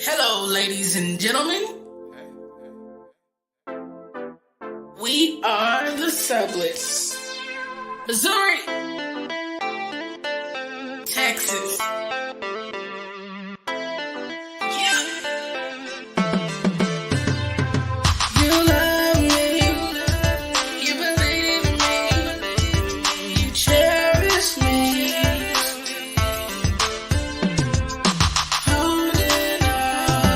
Hello, ladies and gentlemen. We are the Subletts. Missouri, Texas. Yeah. You love me. You believe in me. You cherish me. Holding on.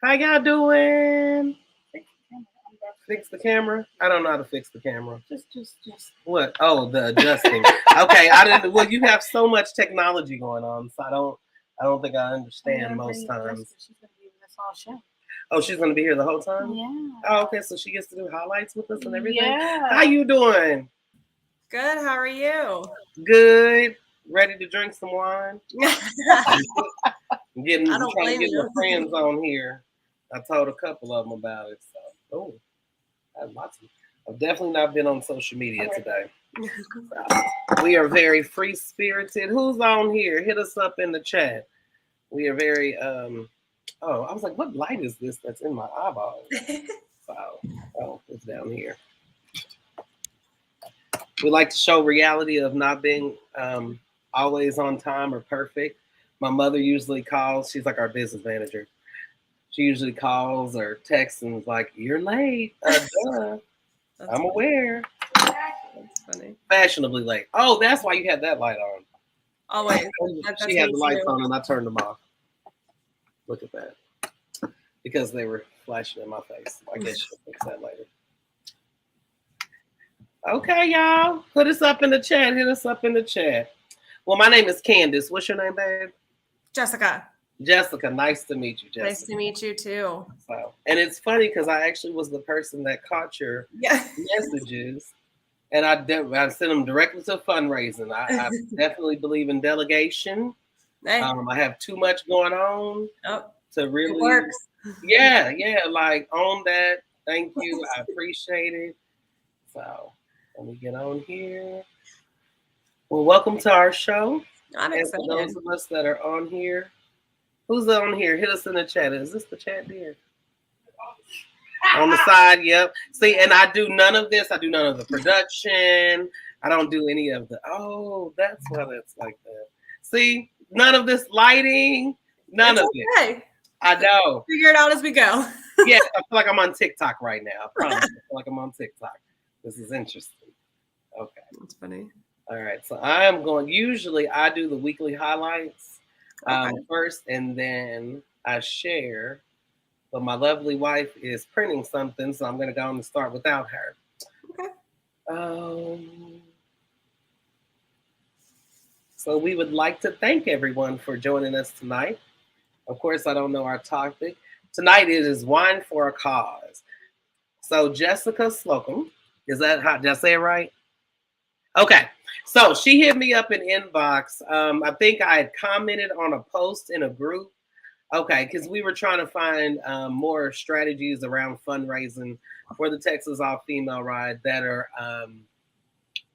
How y'all doing? Fix the camera? I don't know how to fix the camera. Just. What? Oh, the adjusting. Okay, I didn't. Well, you have so much technology going on, so I don't think I understand most times. She's gonna be with us all show. Oh, she's gonna be here the whole time. Yeah. Oh, okay. So she gets to do highlights with us and everything. Yeah. How you doing? Good. How are you? Good. Ready to drink some wine? I Trying to blame get you. my friends on here. I told a couple of them about it. So, oh, I have lots of. I've definitely not been on social media today. We are very free spirited. Who's on here? Hit us up in the chat. We are very. Oh, I was like, what light is this that's in my eyeball? Oh, it's down here. We like to show reality of not being always on time or perfect. My mother usually calls. She's like our business manager. She usually calls or texts and is like, "You're late." Duh. I'm aware. That's funny. Fashionably late. Oh, that's why you had that light on. Always. She had the lights on and I turned them off. Look at that. Because they were flashing in my face. I guess she'll fix that later. Okay, y'all. Put us up in the chat. Hit us up in the chat. Well, my name is Candace. What's your name, babe? Jessica. Jessica. Nice to meet you, Jessica. Nice to meet you too. So, and it's funny because I actually was the person that caught your messages. And I sent them directly to fundraising. I definitely believe in delegation. Hey. I have too much going on to really. It works. Yeah, like own that. Thank you. I appreciate it. So let me get on here. Well, welcome to our show. I'm excited. And for those of us that are on here, who's on here? Hit us in the chat. Is this the chat there? On the side, yep. See, and I do none of this. I do none of the production. I don't do any of the. Oh, that's why that's like that. See, none of this lighting. None of it. I know. Figure it out as we go. Yes, I feel like I'm on TikTok right now. I promise. I feel like I'm on TikTok. This is interesting. Okay. That's funny. All right. So I am going. Usually, I do the weekly highlights first, and then I share. But my lovely wife is printing something, so I'm going to go on and start without her. Okay. So we would like to thank everyone for joining us tonight. Of course, I don't know our topic. Tonight it is Wine for a Cause. So Jessica Slocum, did I say it right? Okay. So she hit me up in inbox. I think I had commented on a post in a group. Okay, because we were trying to find more strategies around fundraising for the Texas All Female Ride that are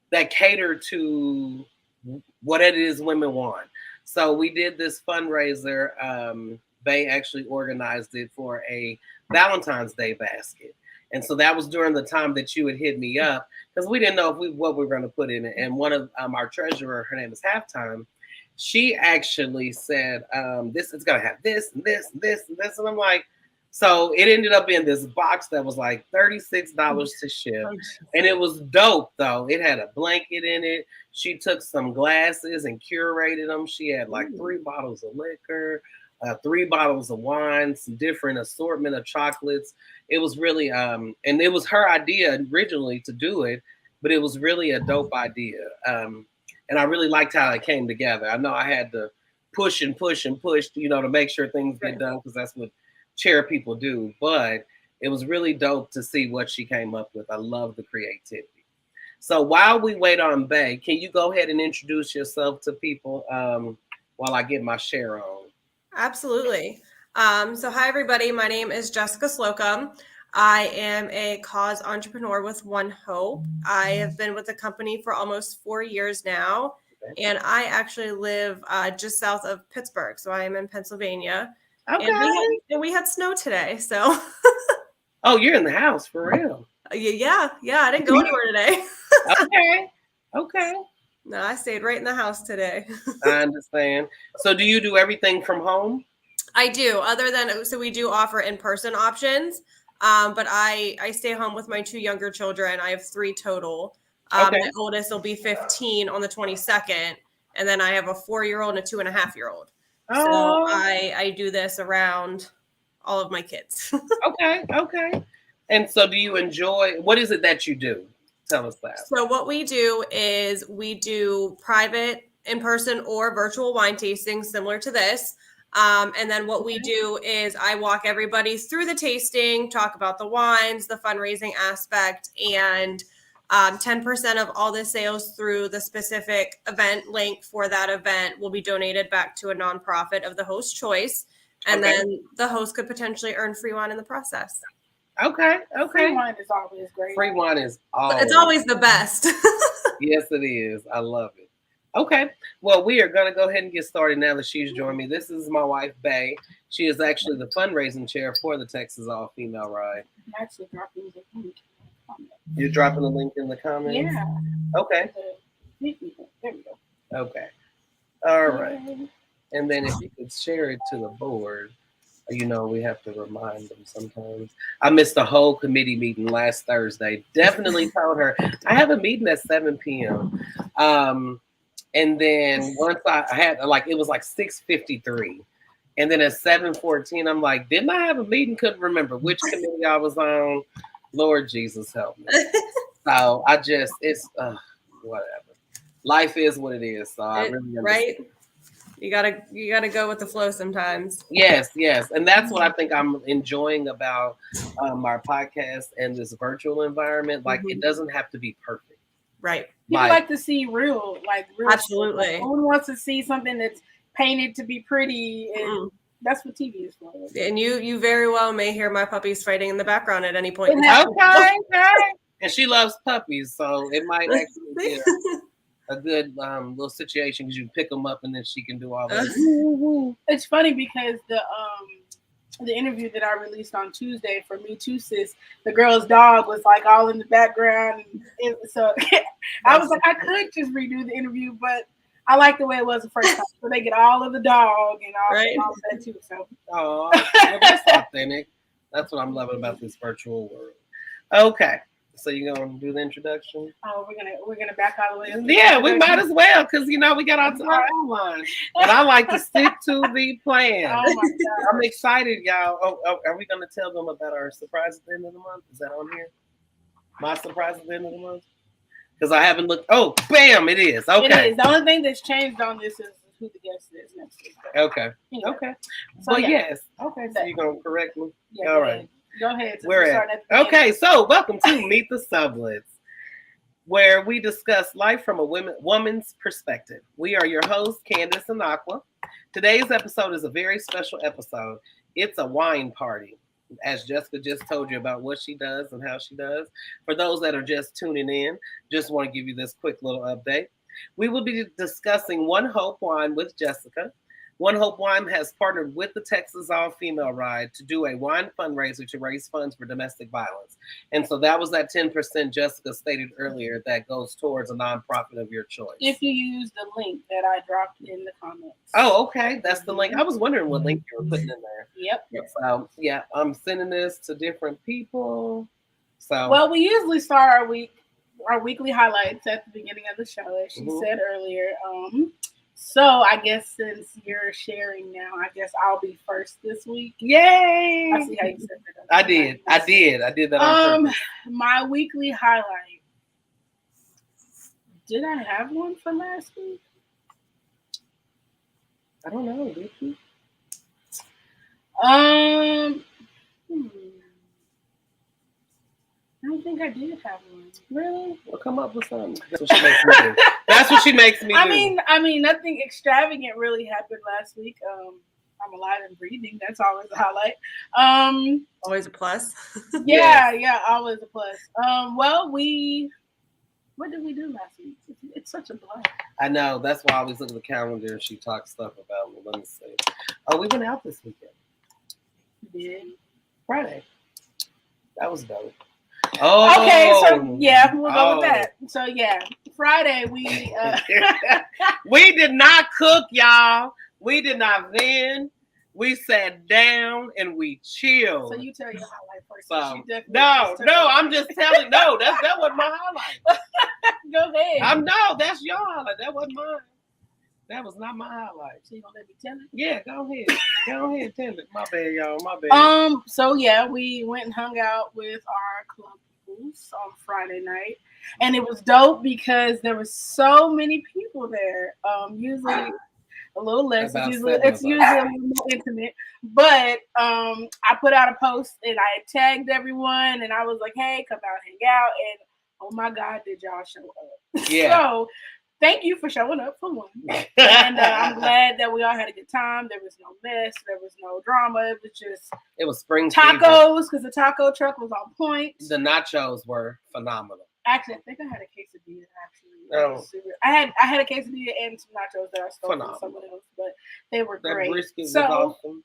that cater to what it is women want. So we did this fundraiser. They actually organized it for a Valentine's Day basket, and so that was during the time that you had hit me up because we didn't know what we were going to put in it. And one of our treasurer, her name is Halftime. She actually said, this is going to have this and this and this and this. And I'm like, so it ended up being this box that was like $36 to ship. And it was dope, though. It had a blanket in it. She took some glasses and curated them. She had like 3 bottles of liquor, 3 bottles of wine, some different assortment of chocolates. It was really, and it was her idea originally to do it, but it was really a dope idea. And I really liked how it came together. I know I had to push and push and push, to make sure things get done because that's what chair people do. But it was really dope to see what she came up with. I love the creativity. So while we wait on Bay, can you go ahead and introduce yourself to people while I get my share on? Absolutely. So hi, everybody. My name is Jessica Slocum. I am a cause entrepreneur with One Hope. I have been with the company for almost 4 years now, and I actually live just south of Pittsburgh, so I am in Pennsylvania. Okay. And we had snow today, so Oh, you're in the house for real. yeah, I didn't go anywhere today. Okay. No, I stayed right in the house today. I understand. So do you do everything from home? I do. So we do offer in-person options, but I stay home with my 2 younger children. I have 3 total. Okay. My oldest will be 15 on the 22nd, and then I have a 4-year-old and a 2.5-year-old. So Oh, I do this around all of my kids. okay. And so do you enjoy, what is it that you do? Tell us that. So what we do is we do private, in-person, or virtual wine tastings similar to this. And then what we do is I walk everybody through the tasting, talk about the wines, the fundraising aspect, and 10% of all the sales through the specific event link for that event will be donated back to a nonprofit of the host choice. And then the host could potentially earn free wine in the process. Okay. Free wine is always great. Free wine is always. It's always the best. Yes, it is. I love it. Okay. Well, we are going to go ahead and get started now that she's joined me. This is my wife, Bay. She is actually the fundraising chair for the Texas All Female Ride. I'm actually dropping the link. You're dropping the link in the comments? Yeah. Okay. There we go. Okay. All right. And then if you could share it to the board, we have to remind them sometimes. I missed the whole committee meeting last Thursday. Definitely told her I have a meeting at 7 p.m. And then once I had it was like 6:53. And then at 7:14, I'm like, didn't I have a meeting? Couldn't remember which committee I was on. Lord Jesus help me. So it's whatever. Life is what it is. So I really understand. Right? You gotta go with the flow sometimes. Yes, and that's what I think I'm enjoying about our podcast and this virtual environment. Like it doesn't have to be perfect, right? People like to see real. Absolutely. Like, no one wants to see something that's painted to be pretty, and that's what TV is for. And you very well may hear my puppies fighting in the background at any point. Okay. And she loves puppies, so it might actually be a good little situation because you can pick them up and then she can do all that. It's funny because the interview that I released on Tuesday for Me Too Sis, the girl's dog was like all in the background. So I was like, I could just redo the interview, but I like the way it was the first time. So they get all of the dog and all of that too. So well, that's authentic. That's what I'm loving about this virtual world. Okay. So you're gonna do the introduction? Oh, we're gonna back all the way. Yeah, we might as well because we got our outline, and I like to stick to the plan. Oh my God, I'm excited, y'all. Oh, are we gonna tell them about our surprise at the end of the month? Is that on here? My surprise at the end of the month? Because I haven't looked. Oh, bam! It is. Okay. It is. The only thing that's changed on this is who the guest is next week. Okay. Anyway. Okay. So, Well, yeah. yes. Okay. So you're gonna correct me? Yeah, all right. Go ahead. Okay, so welcome to Meet the Subletts, where we discuss life from a woman's perspective. We are your hosts, Candace and Aqua. Today's episode is a very special episode. It's a wine party, as Jessica just told you about what she does and how she does. For those that are just tuning in, just want to give you this quick little update. We will be discussing One Hope Wine with Jessica. One Hope Wine has partnered with the Texas All Female Ride to do a wine fundraiser to raise funds for domestic violence. And so that was that 10% Jessica stated earlier that goes towards a nonprofit of your choice. If you use the link that I dropped in the comments. Oh, okay. That's the link. I was wondering what link you were putting in there. Yep. So, yeah, I'm sending this to different people. So, well, we usually start our weekly highlights at the beginning of the show, as she said earlier. So I guess since you're sharing now, I guess I'll be first this week. Yay! I see how you said that. I did that on purpose. My weekly highlight. Did I have one for last week? I don't know, did you? I don't think I did have one. Really? Well, come up with something. That's what she makes me do. I mean, nothing extravagant really happened last week. I'm alive and breathing. That's always a highlight. Always a plus. Yeah, always a plus. Well, what did we do last week? It's such a blur. I know. That's why I always look at the calendar and she talks stuff about me. Let me see. Oh, we went out this weekend. Yeah. Friday. That was dope. Oh, okay. So yeah, we'll go with that. So yeah, Friday we we did not cook, y'all. We did not vend. We sat down and we chilled. So you tell your highlight first. So, no, I'm just telling. No, that wasn't my highlight. Go ahead. That's your highlight. That wasn't mine. That was not my highlight. So you gonna let me tell it? Yeah, go ahead. Go ahead, tell it. My bad, y'all. My bad. So yeah, we went and hung out with our club peoples on Friday night, and it was dope because there were so many people there. Usually a little less. It's usually a little more intimate. But I put out a post and I tagged everyone, and I was like, "Hey, come out, hang out!" And oh my God, did y'all show up? Yeah. So thank you for showing up for one. And I'm glad that we all had a good time. There was no mess. There was no drama. It was spring tacos because the taco truck was on point. The nachos were phenomenal. Actually, I think I had a quesadilla. I had a quesadilla and some nachos that I stole from someone else, but they were great. Brisket was awesome.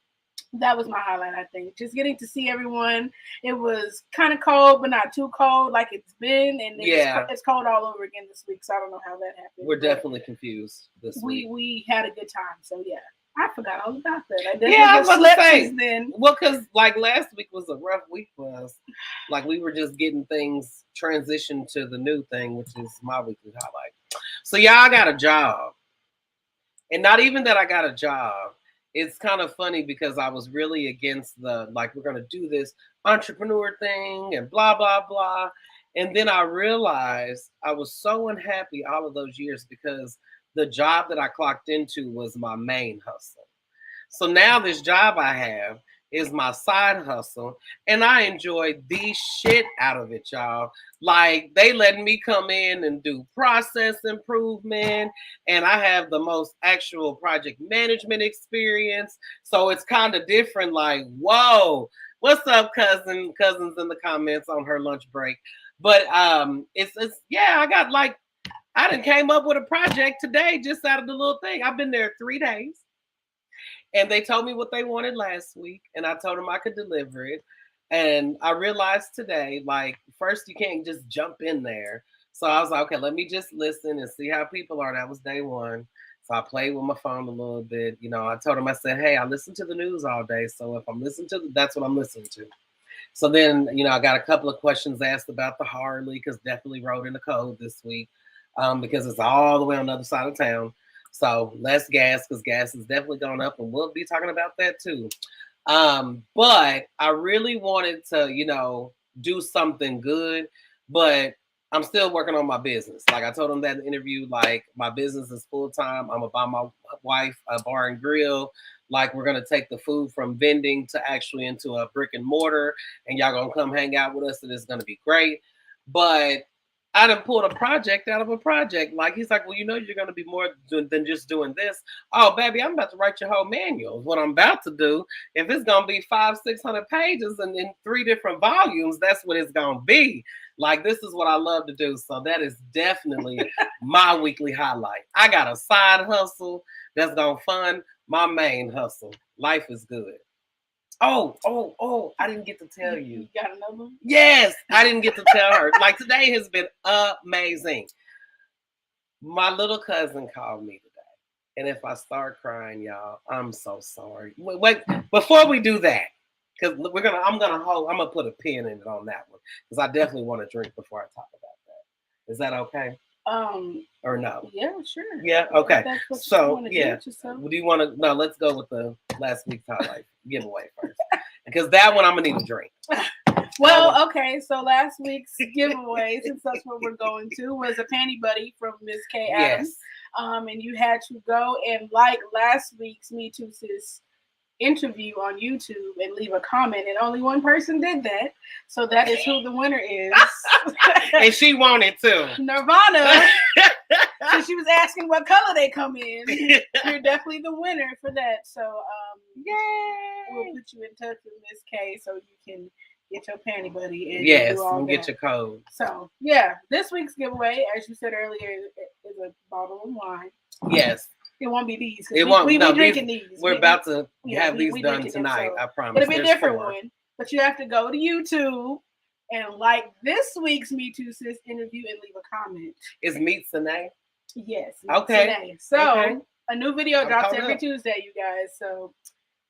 That was my highlight, I think. Just getting to see everyone. It was kind of cold, but not too cold like it's been. And it's cold all over again this week, so I don't know how that happened. We're definitely confused this week. We had a good time, so yeah. I forgot all about that. I was going to say. Then. Well, because like last week was a rough week for us. Like we were just getting things transitioned to the new thing, which is my weekly highlight. So yeah, I got a job. And not even that I got a job. It's kind of funny because I was really against the, like, we're going to do this entrepreneur thing and blah, blah, blah. And then I realized I was so unhappy all of those years because the job that I clocked into was my main hustle. So now this job I have is my side hustle, and I enjoy the shit out of it, y'all. Like, they letting me come in and do process improvement, and I have the most actual project management experience. So it's kind of different. Like, whoa, what's up, cousin? Cousins in the comments on her lunch break. But it's I got like, I done came up with a project today just out of the little thing. I've been there 3 days. And they told me what they wanted last week, and I told them I could deliver it. And I realized today, like, first you can't just jump in there. So I was like, okay, let me just listen and see how people are. That was day one. So I played with my phone a little bit. You know, I told them, I said, hey, I listen to the news all day. So if I'm listening to, that's what I'm listening to. So then, you know, I got a couple of questions asked about the Harley, because definitely rode in the cold this week because it's all the way on the other side of town. So less gas, because gas has definitely gone up, and we'll be talking about that too. But I really wanted to, you know, do something good, but I'm still working on my business. Like I told them that in the interview, like my business is full-time. I'm gonna buy my wife a bar and grill. Like we're gonna take the food from vending to actually into a brick and mortar, and y'all gonna come hang out with us, and it's gonna be great. But I done pulled a project out of a project. Like he's like, well, you know, you're gonna be more than just doing this. Oh, baby, I'm about to write your whole manual. What I'm about to do, if it's gonna be 500-600 pages and in 3 different volumes, that's what it's gonna be. Like this is what I love to do. So that is definitely my weekly highlight. I got a side hustle that's gonna fund my main hustle. Life is good. Oh, I didn't get to tell you. You got another one? Yes, I didn't get to tell her. Like today has been amazing. My little cousin called me today. And if I start crying, y'all, I'm so sorry. Wait, before we do that, because I'm gonna put a pin in it on that one. Because I definitely want to drink before I talk about that. Is that okay? Or no? Yeah, sure. Yeah, okay. So yeah. Do you want to? No, let's go with the last week's highlight giveaway first, because that one I'm gonna need a drink. Well, okay. So last week's giveaway, since that's what we're going to, was a panty buddy from Miss K. Adams. Yes. And you had to go and like last week's Me Too Sis interview on YouTube and leave a comment, and only one person did that. So that is who the winner is. And she wanted to. Nirvana. So she was asking what color they come in. You're definitely the winner for that. So we'll put you in touch with Miss K so you can get your panty buddy and Yes, do all and that. get your code. So yeah, this week's giveaway, as you said earlier, is a bottle of wine. Yes. It won't be these. It won't. We No, drinking these. We're about to have these done drinking tonight. them, so I promise. it'll be a different one. But you have to go to YouTube and like this week's Me Too Sis interview and leave a comment. Is Meet Sine? Yes. Okay. Today. So Okay. a new video I'm drops caught every up. Tuesday, you guys. So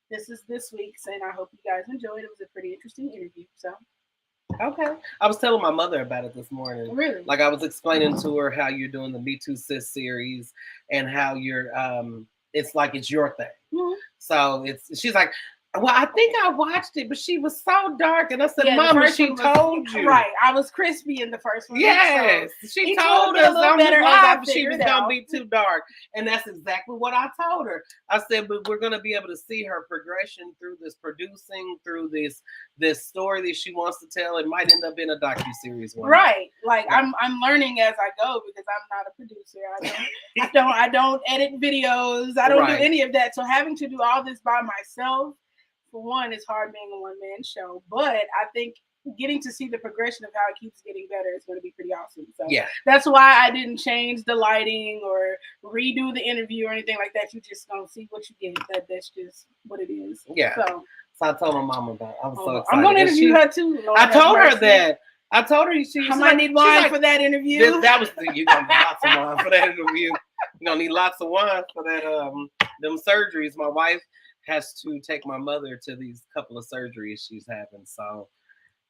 this is this week's, and I hope you guys enjoyed. It was a pretty interesting interview. So Okay. I was telling my mother about it this morning. really, Like I was explaining to her how you're doing the Me Too Sis series and how you're it's like it's your thing. Mhm. So she's like, well, I think I watched it, but she was so dark. And I said, Yeah, the Mama, first she one was- told you. right? I was crispy in the first one. Yes, So she each told one will be a us little on the better as I live she figure was it gonna out. be too dark, and that's exactly what I told her. I said, but we're gonna be able to see her progression through this producing, through this story that she wants to tell. It might end up in a docuseries one day. Right, like I'm learning as I go because I'm not a producer. I don't edit videos. I don't Right. do any of that. So having to do all this by myself, for one, it's hard being a one-man show. But I think getting to see the progression of how it keeps getting better is going to be pretty awesome. So Yeah. that's why I didn't change the lighting or redo the interview or anything like that. You just gonna see what you get. That's just what it is. Yeah. So So I told my mama about it. I was so excited. I'm gonna And interview her too. Lord I have told her mercy. that. I told her she I might need wine for that interview. That was you're gonna need lots of wine for that interview. You're gonna need lots of wine for that them surgeries. My wife has to take my mother to these couple of surgeries she's having. So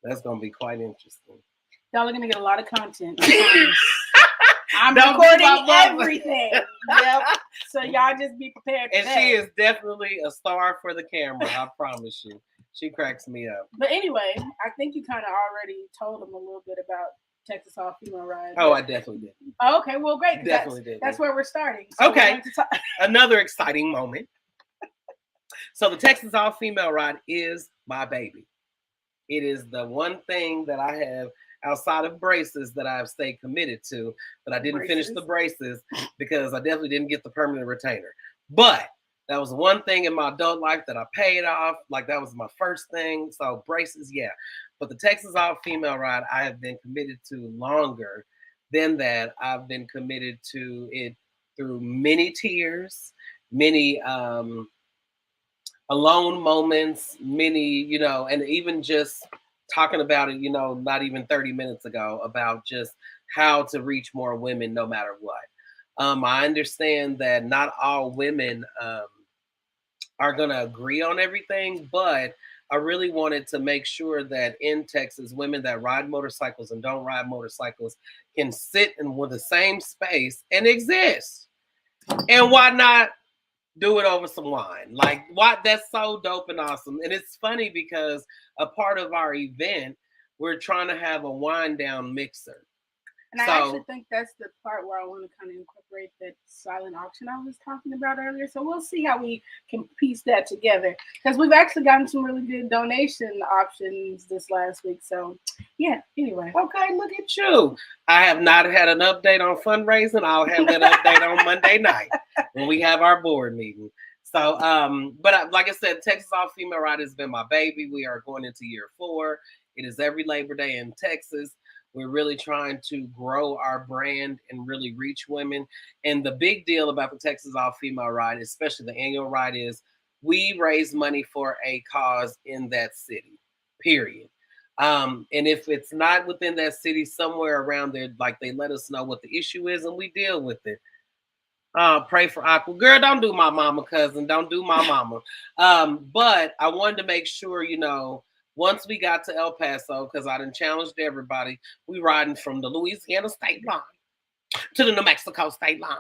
that's gonna be quite interesting. Y'all are gonna get a lot of content. I promise. I'm Don't recording be my mama. everything. Yep. So y'all just be prepared for And that. she is definitely a star for the camera. I promise you. She cracks me up. But anyway, I think you kind of already told them a little bit about Texas All Female Ride. Oh, I definitely did. Oh, okay, well, great. 'Cause Definitely did. That's where we're starting. So Okay. we're going to talk- Another exciting moment. So the Texas All Female Ride is my baby. It is the one thing that I have outside of braces that I've stayed committed to, but I didn't finish the braces because I definitely didn't get the permanent retainer. But that was one thing in my adult life that I paid off. Like that was my first thing. So braces, yeah. But the Texas All Female Ride, I have been committed to longer than that. I've been committed to it through many tears, many alone moments, many, and even just talking about it, not even 30 minutes ago about just how to reach more women no matter what. I understand that not all women are going to agree on everything, but I really wanted to make sure that in Texas, women that ride motorcycles and don't ride motorcycles can sit in the same space and exist. And why not do it over some wine? Like, what? That's so dope and awesome. And it's funny because a part of our event, we're trying to have a wine down mixer. And I actually think that's the part where I want to kind of incorporate that silent auction I was talking about earlier. So we'll see how we can piece that together. Because we've actually gotten some really good donation options this last week. So, yeah, anyway. Okay, look at you. I have not had an update on fundraising. I'll have that update on Monday night when we have our board meeting. So, but like I said, Texas All Female Ride has been my baby. We are going into year 4. It is every Labor Day in Texas. We're really trying to grow our brand and really reach women. And the big deal about the Texas All Female Ride, especially the annual ride, is we raise money for a cause in that city, period. And if it's not within that city, somewhere around there, like they let us know what the issue is and we deal with it. Pray for Aqua. Girl, don't do my mama, cousin. Don't do my mama. But I wanted to make sure, once we got to El Paso, because I done challenged everybody, we riding from the Louisiana state line to the New Mexico state line,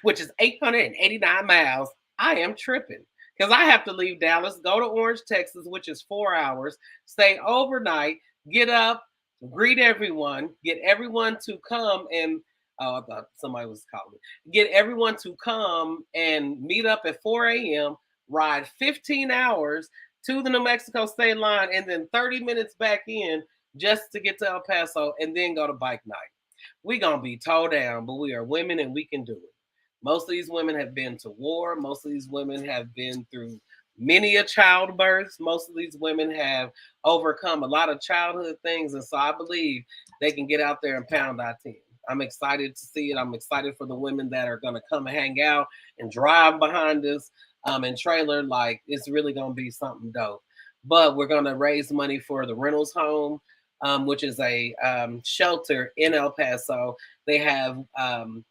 which is 889 miles. I am tripping because I have to leave Dallas, go to Orange, Texas, which is 4 hours, stay overnight, get up, greet everyone, get everyone to come and I thought somebody was calling me. Get everyone to come and meet up at 4 a.m., ride 15 hours to the New Mexico state line and then 30 minutes back in just to get to El Paso and then go to bike night. We gonna be towed down, but we are women and we can do it. Most of these women have been to war. Most of these women have been through many a childbirth. Most of these women have overcome a lot of childhood things. And so I believe they can get out there and pound our team. I'm excited to see it. I'm excited for the women that are going to come and hang out and drive behind us and trailer. Like, it's really going to be something dope. But we're going to raise money for the Reynolds Home, which is a shelter in El Paso. They have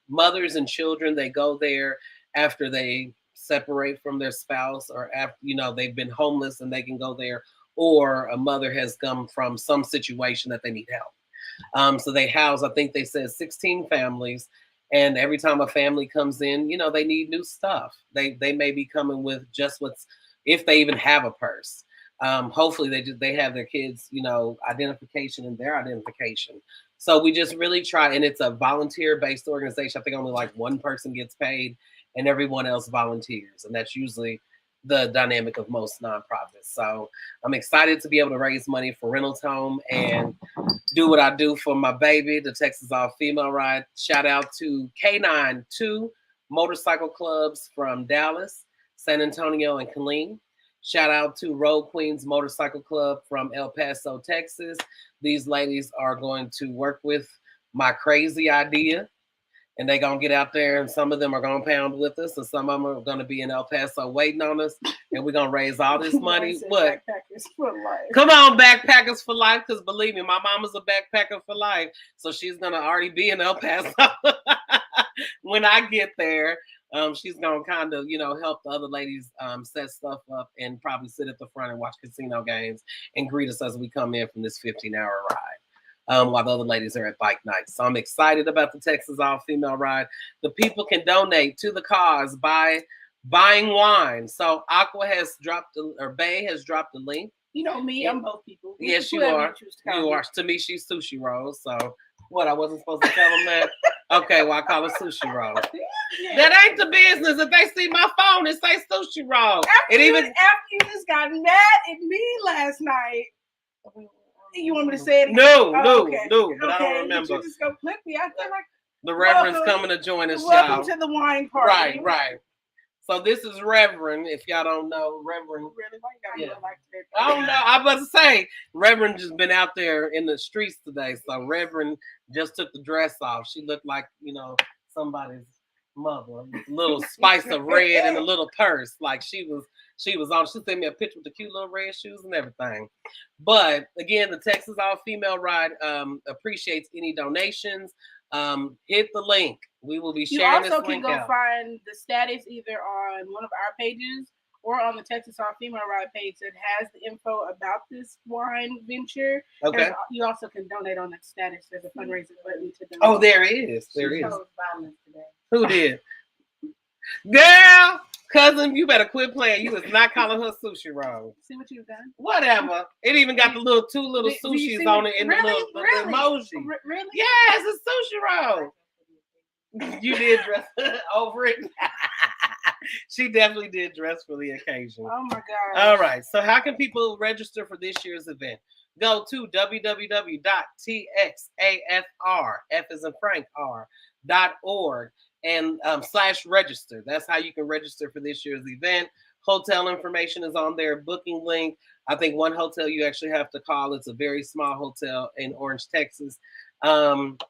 mothers and children. They go there after they separate from their spouse, or after, you know, they've been homeless and they can go there, or a mother has come from some situation that they need help. So they house, I think they said 16 families. And every time a family comes in, you know, they need new stuff. They may be coming with just what's, if they even have a purse. Hopefully they have their kids, you know, identification and their identification. So we just really try, and it's a volunteer-based organization. I think only like one person gets paid and everyone else volunteers. And that's usually the dynamic of most nonprofits. So I'm excited to be able to raise money for Reynolds Home and do what I do for my baby, the Texas All Female Ride. Shout out to K9 2 motorcycle clubs from Dallas, San Antonio, and Killeen. Shout out to Road Queens Motorcycle Club from El Paso, Texas. These ladies are going to work with my crazy idea, and they're going to get out there, and some of them are going to pound with us, and some of them are going to be in El Paso waiting on us, and we're going to raise all this money. What? Backpackers for life. Come on, backpackers for life, because believe me, my mama's a backpacker for life, so she's going to already be in El Paso when I get there. She's going to kind of, you know, help the other ladies set stuff up and probably sit at the front and watch casino games and greet us as we come in from this 15-hour ride. While the other ladies are at bike night. So I'm excited about the Texas All Female Ride. The people can donate to the cause by buying wine. So Aqua has dropped, or Bay has dropped the link. You know me, I'm both people. Yes, you are. You are. To me, she's Sushi Roll. So what, I wasn't supposed to tell them that? Okay, well, I call her Sushi Roll. That ain't the business. If they see my phone, it say Sushi Roll. After you just got mad at me last night. You want me to say it again? No, okay. But I don't remember. You just go flip me. I feel like the Reverend's coming to join us, y'all. Welcome to the wine party. Right. So this is Reverend. If y'all don't know, Reverend. Really? Why you gotta like that? I don't know. I was about to say, Reverend just been out there in the streets today. So Reverend just took the dress off. She looked like, you know, somebody's mother. A little spice of red and a little purse. Like she was on. She sent me a picture with the cute little red shoes and everything. But again, the Texas All Female Ride appreciates any donations. Hit the link. We will be sharing this link. You also can go find the status either on one of our pages or on the Texas All Female Ride page that has the info about this wine venture. Okay. You also can donate on that status. There's a fundraising button to donate. Oh, there is. There is. Violence today. Who did? Girl, cousin, you better quit playing. You was not calling her Sushi Roll. See what you've done? Whatever. It even got the two little sushis on it in the emoji. Really? Yes, it's Sushi Roll. You did dress over it. She definitely did dress for the occasion. Oh my God. All right. So how can people register for this year's event? Go to www.txafr, F as in Frank, R.org and /register. That's how you can register for this year's event. Hotel information is on there, booking link. I think one hotel you actually have to call. It's a very small hotel in Orange, Texas.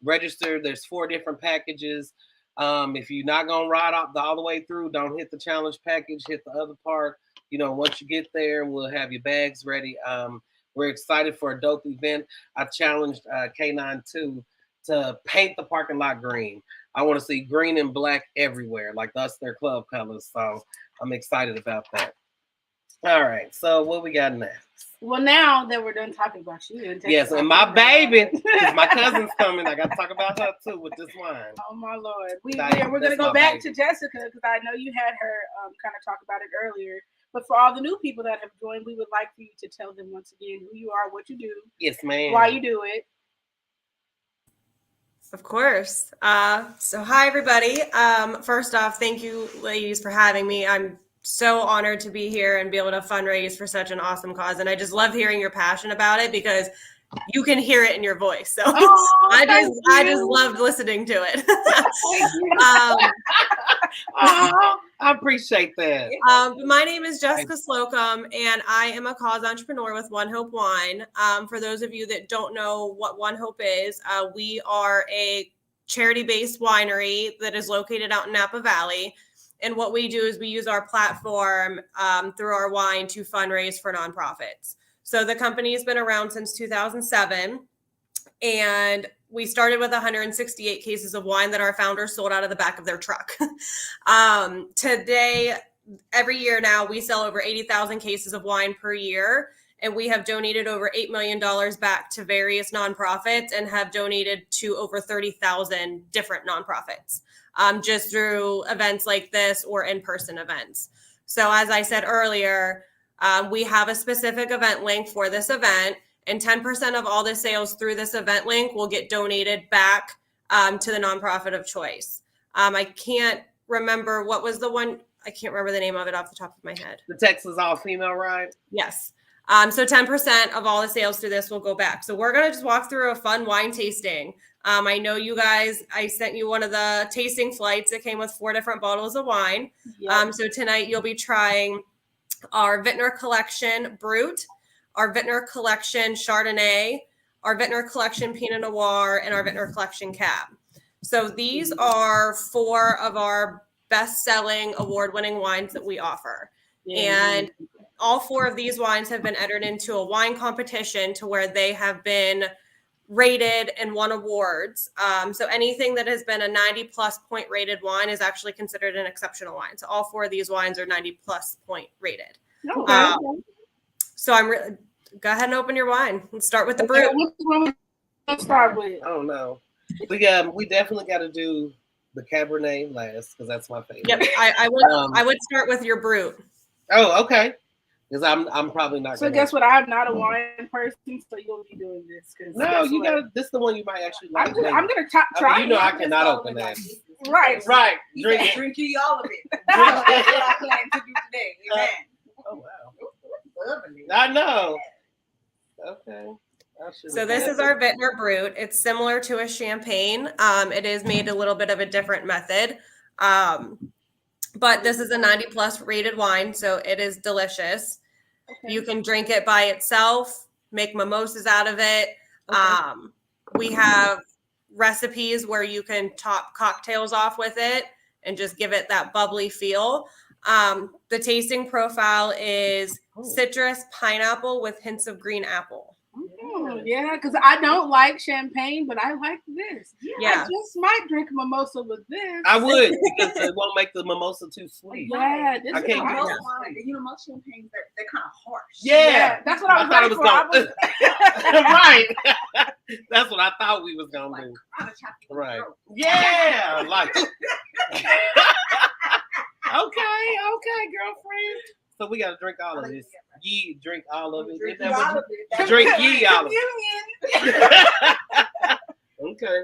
Register. There's 4 different packages. If you're not gonna ride all the way through, don't hit the challenge package. Hit the other part. You know, once you get there, we'll have your bags ready. We're excited for a dope event. I challenged K9 2 to paint the parking lot green. I want to see green and black everywhere, like that's their club colors. So I'm excited about that. All right. So what we got next? Well, now that we're done talking about you, yes, and my baby, because my cousin's coming. I got to talk about her too with this wine. Oh my Lord, we're going to go back to Jessica because I know you had her kind of talk about it earlier. But for all the new people that have joined, we would like for you to tell them once again who you are, what you do. Yes, ma'am. Why you do it. Of course. So hi, everybody. First off, thank you, ladies, for having me. I'm so honored to be here and be able to fundraise for such an awesome cause. And I just love hearing your passion about it because you can hear it in your voice. So I just loved listening to it. I appreciate that. My name is Jessica Slocum, and I am a cause entrepreneur with One Hope Wine. For those of you that don't know what One Hope is, we are a charity-based winery that is located out in Napa Valley. And what we do is we use our platform through our wine to fundraise for nonprofits. So the company has been around since 2007, and we started with 168 cases of wine that our founders sold out of the back of their truck. Today, every year now, we sell over 80,000 cases of wine per year, and we have donated over $8 million back to various nonprofits and have donated to over 30,000 different nonprofits just through events like this or in-person events. So as I said earlier, we have a specific event link for this event, and 10% of all the sales through this event link will get donated back to the nonprofit of choice. I can't remember what was the one. I can't remember the name of it off the top of my head. The Texas all-female ride? Yes. So 10% of all the sales through this will go back. So we're going to just walk through a fun wine tasting. I know you guys, I sent you one of the tasting flights that came with 4 different bottles of wine. Yep. So tonight you'll be trying our Vintner Collection Brut, our Vintner Collection Chardonnay, our Vintner Collection Pinot Noir, and our Vintner Collection Cab. So these are 4 of our best-selling, award-winning wines that we offer. And all 4 of these wines have been entered into a wine competition to where they have been rated and won awards. So anything that has been a 90-plus point rated wine is actually considered an exceptional wine. So all 4 of these wines are 90-plus point rated. Okay. So I'm really, go ahead and open your wine. Let's start with the Brut. Which one we start with? I don't know. We definitely got to do the Cabernet last because that's my favorite. Yep, I would start with your Brut. Oh, okay. Because I'm probably not. So guess what? I'm not a wine person, so you'll be doing this. No, you got to. This is the one you might actually like. I'm gonna try. You know, I cannot open that. Right. Drink all of it. That's what I plan to do today. Amen. Oh wow. I know. Okay. So this is our Vintner Brut. It's similar to a champagne. It is made a little bit of a different method. But this is a 90-plus rated wine, so it is delicious. Okay. You can drink it by itself, make mimosas out of it. Okay. We have recipes where you can top cocktails off with it and just give it that bubbly feel. The tasting profile is citrus, pineapple with hints of green apple. Yeah, because I don't like champagne, but I like this. Yeah. I just might drink a mimosa with this. I would, because it won't make the mimosa too sweet. Yeah, this I can't is do wine. You know, most champagnes, they're kind of harsh. Yeah, that's what I thought it was going. Right. That's what I thought we was gonna do. Right. Yeah, like. Okay, girlfriend. So we gotta drink all of this. Ye drink all of it. Drink ye all of it. Okay.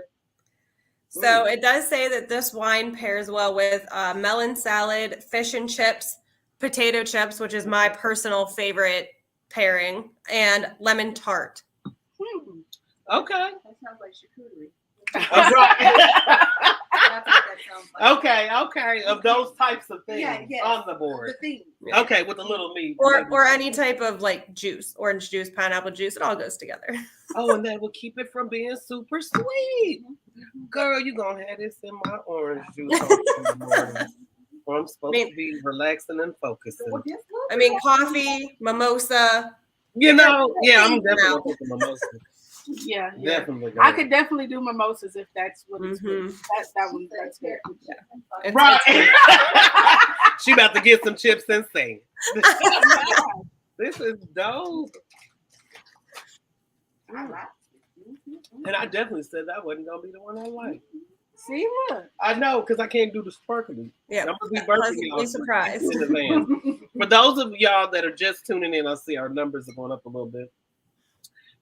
So it does say that this wine pairs well with melon salad, fish and chips, potato chips, which is my personal favorite pairing, and lemon tart. Okay. That sounds like charcuterie. Right. That's what that sounds like. Okay. Of those types of things on the board. The thing. Okay, with a little meat. Or any type of like juice, orange juice, pineapple juice, it all goes together. Oh, and that will keep it from being super sweet. Girl, you gonna have this in my orange juice in the morning. Or I'm supposed to be relaxing and focusing. I mean, coffee, mimosa. You know, yeah, I'm definitely gonna take a mimosa. Yeah. Definitely. I could definitely do mimosas if that's what it's with. That's good. Yeah. Right. She about to get some chips and sing. This is dope. And I definitely said that wasn't gonna be the one I like. See, look. I know, because I can't do the sparkly. Yeah, I'm gonna be birthing y'all surprised. in advance. For those of y'all that are just tuning in, I see our numbers are going up a little bit.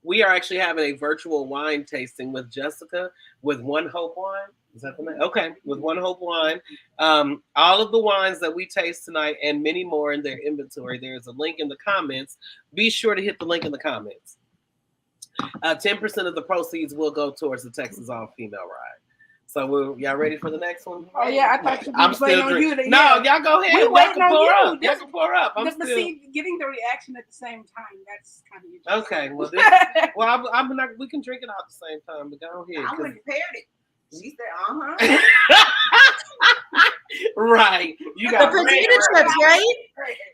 we are actually having a virtual wine tasting with Jessica with One Hope Wine. Is that the name? Okay, with One Hope Wine. All of the wines that we taste tonight and many more in their inventory. There's a link in the comments. Be sure to hit the link in the comments. 10% of the proceeds will go towards the Texas All-Female Ride. So y'all ready for the next one? Oh yeah, I thought you I'm were still waiting on you. drinking. No, y'all go ahead. We Y'all waiting can on pour you. up. Y'all This- can pour up. I'm But still see, getting the reaction at the same time, that's kind of interesting. okay. Well, I'm not. We can drink it all at the same time, but go ahead. I 'cause- went and prepared it. She said, right. You The got potato chips, right?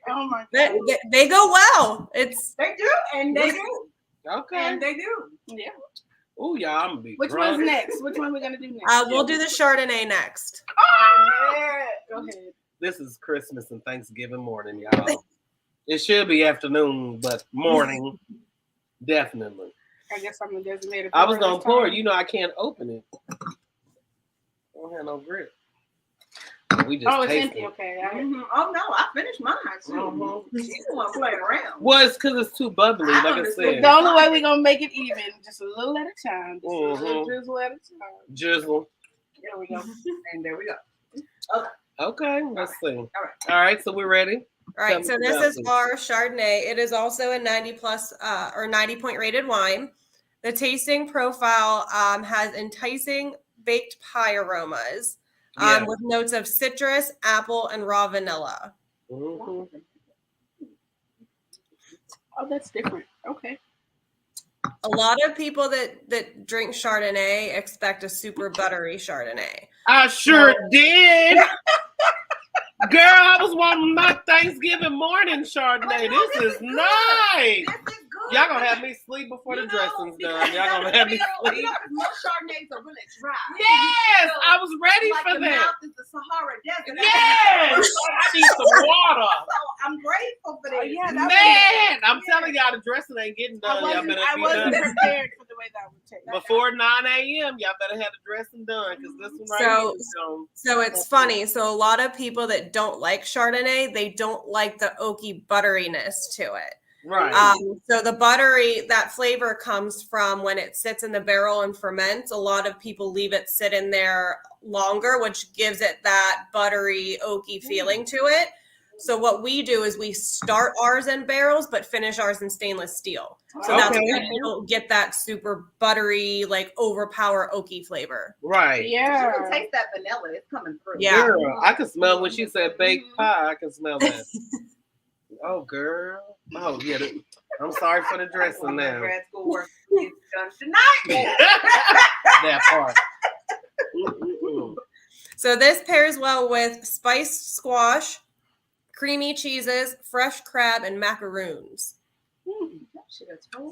Oh my They, god. they go well. It's They do, and they do, Okay. and they do. Yeah. Ooh, y'all, I'm gonna be Which drunk. one's next? Which one we gonna do next? we'll do the Chardonnay next. Yeah. Go ahead. This is Christmas and Thanksgiving morning, y'all. It should be afternoon, but morning, definitely. I guess I'm the designated. I was pourer gonna this pour time. it. You know, I can't open it. I don't have no grip. We just Oh, it's tasted empty. it. Okay. Oh no, I finished mine too. Mhm. She's the one playing around. Well, it's because it's too bubbly, like I understand. said. The only way we're gonna make it even, just a little at a time. Just a little Mhm. drizzle at a time. Jizzle. There we go. And there we go. Okay, let's see. All All right, so we're ready. All right, so Tell me this about is our Chardonnay. It is also a 90 plus or 90 point rated wine. The tasting profile has enticing baked pie aromas Yeah. with notes of citrus, apple, and raw vanilla. Mhm. Oh, that's different. Okay. A lot of people that drink Chardonnay expect a super buttery Chardonnay. I sure did. Girl, I was wanting my Thanksgiving morning Chardonnay. This is nice. This is good. Y'all gonna have me sleep before the dressing's done. Y'all gonna have me sleep. Most Chardonnays are really dry. Yes, I was ready Like for the that. mouth is the Sahara Desert. Yes, I need some water. So I'm grateful for this. Oh, yeah, that Man, I'm telling y'all, the dressing ain't getting I done. Y'all wasn't, better I be wasn't done. prepared for the way that would take. Before 9 a.m., y'all better have the dressing done because this one right So- here is gone. So it's funny. So a lot of people that don't like Chardonnay, they don't like the oaky butteriness to it. Right. So the buttery, that flavor comes from when it sits in the barrel and ferments. A lot of people leave it sit in there longer, which gives it that buttery, oaky feeling to it. So what we do is we start ours in barrels, but finish ours in stainless steel. So that's Okay. why you don't get that super buttery, like overpower oaky flavor. Right. You Yeah. can taste that vanilla. It's coming through. Yeah. Girl, I can smell when she said baked pie. I can smell that. Oh, girl. Oh, yeah. I'm sorry for the dressing now. Grad school work is done tonight. That part. Mm-mm-mm. So this pairs well with spiced squash, creamy cheeses, fresh crab, and macaroons.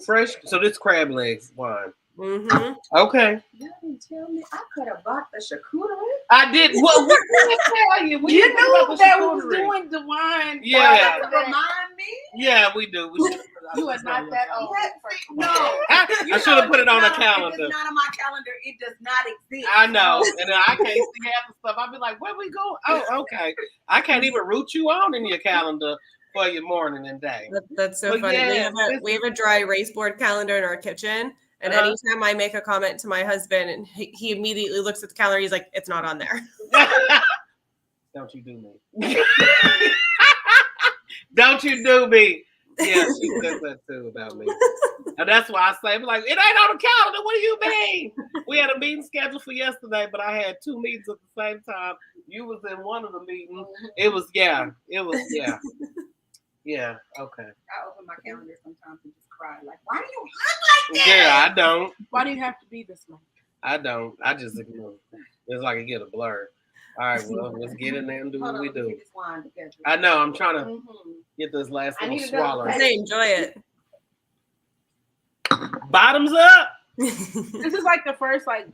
Fresh. So this crab legs wine. Mm-hmm. Okay. You didn't tell me I could have bought the charcuterie. I did. Well, what did I tell you? We You didn't knew talk about that the we was charcuterie. doing the wine. Yeah. To remind me. Yeah, we do. We should. You are not that old. No. I should have put it on a If calendar. it's not on my calendar, it does not exist. I know, and then I can't see half the stuff. I'll be like, "Where we go?" Oh, okay. I can't even root you on in your calendar for your morning and day. That's so But funny. yeah, We have a dry erase board calendar in our kitchen. And Uh-huh. anytime I make a comment to my husband and he immediately looks at the calendar, he's like, it's not on there. Don't you do me? Don't you do me? Yeah, she says that too about me. And that's why I say, like, it ain't on the calendar. What do you mean? We had a meeting scheduled for yesterday, but I had 2 meetings at the same time. You was in one of the meetings. It was, yeah. Yeah, okay. I open my calendar sometimes and just cry. Like, why do you look like that? Yeah, I don't. Why do you have to be this way? I don't. I just ignore it. It's like I get a blur. All right, well, let's get in there and do Hold what on, we let me do. get this wine together. I know. I'm trying to Mhm. get this last I little need to go. swallow. I enjoy it. Bottoms up. This is like the first like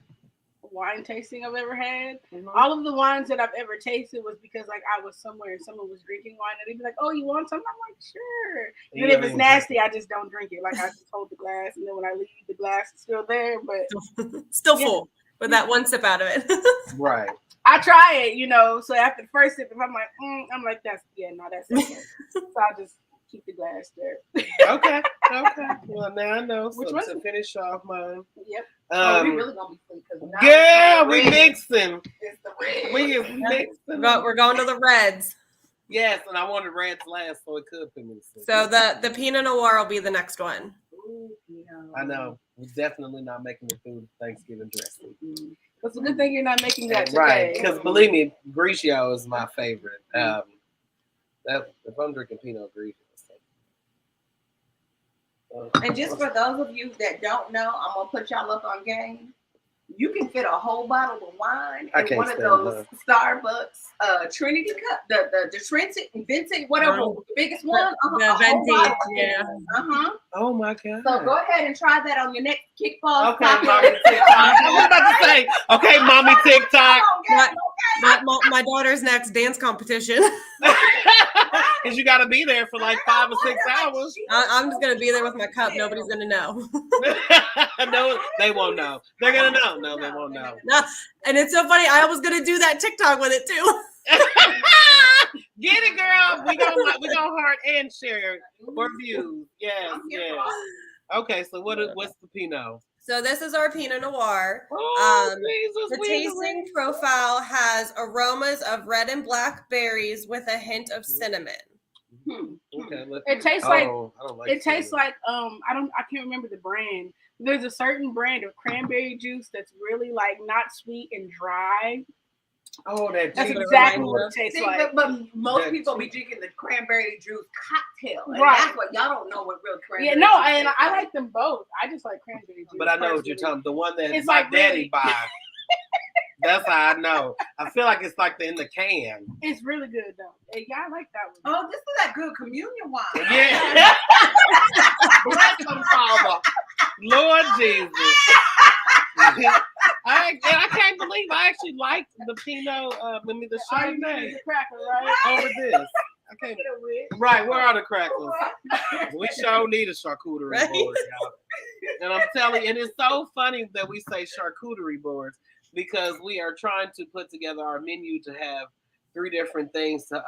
wine tasting I've ever had. Mm-hmm. All of the wines that I've ever tasted was because like I was somewhere and someone was drinking wine and they'd be like, "Oh, you want some?" I'm like, "Sure." And then if it's nasty, I just don't drink it. Like I just hold the glass, and then when I leave, the glass is still there. But Still Yeah. full with that one sip out of it. Right. I try it, you know. So after the first sip, if I'm like, I'm like, that's okay. So I just keep the glass there. Okay. Well, now I know. Which So one's to finish off mine. Yep. Oh, we really gonna be sweet because Yeah, we mixing. It's the red. We is mixing. We're going to the reds. Yes, and I wanted reds last, so it could put me to sleep. So the Pinot Noir will be the next one. Ooh, yeah. I know. We're definitely not making it through Thanksgiving dressing. It's a good thing you're not making that today. Right, because believe me, Grigio is my favorite. That if I'm drinking Pinot Grigio. And just for those of you that don't know, I'm gonna put y'all up on game. You can fit a whole bottle of wine in one of those Starbucks Trinity cup, the Trinity, Vincent, whatever, the biggest one. The Venti, yeah. Oh my God. So go ahead and try that on your next kickball. Okay, mommy TikTok. I was about to say, okay, mommy TikTok. My daughter's next dance competition. Because you got to be there for like 5 or 6 hours. I'm just gonna be there with my cup. Nobody's gonna know. No, they won't know. They're gonna know. No, they won't know. No, and it's so funny. I was gonna do that TikTok with it too. Get it, girl. We gonna heart and share for views. Yes. Okay, so what's the Pinot? So this is our Pinot Noir. Oh, Jesus, the tasting profile has aromas of red and black berries with a hint of cinnamon. Okay, it tastes I don't like it tastes like I can't remember the brand. There's a certain brand of cranberry juice that's really like not sweet and dry. Oh, that's exactly what it tastes like. But most people be drinking the cranberry juice cocktail, and right? That's what y'all don't know what real cranberry. Yeah, no, juice and I like them both. I just like cranberry juice. But I know what you're talking. The one that it's my like daddy really... buys. That's how I know. I feel like it's like in the can. It's really good though. Hey, yeah, I like that one. Oh, this is that good communion wine. Yeah. Bless them, Father. Lord Jesus. I can't believe I actually liked the Pinot, the Chardonnay cracker, right? over this. I can't. Right, where are the crackers? We sure need a charcuterie board, y'all. And I'm telling you, and it's so funny that we say charcuterie boards because we are trying to put together our menu to have 3 different things to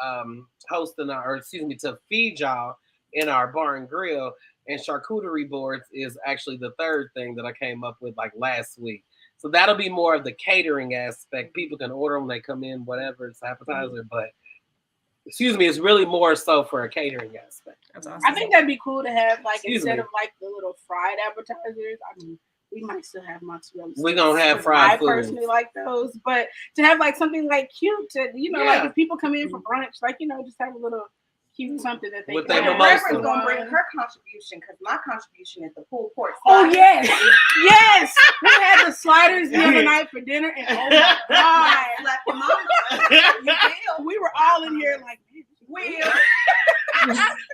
host to feed y'all in our bar and grill. And charcuterie boards is actually the 3rd thing that I came up with like last week. So that'll be more of the catering aspect. People can order when they come in, whatever, it's appetizer, but it's really more so for a catering aspect. That's awesome. I think that'd be cool to have like instead of like the little fried appetizers. I mean, we might still have mozzarella sticks. We're gonna have fried food. I personally like those, but to have like something like cute to like if people come in for brunch, like just have a little cute something that they with can. Reverend's gonna bring her contribution because my contribution is the pulled pork. Oh yes, yes. We had the sliders the other night for dinner, and oh my God, like your mama. We were all in here like,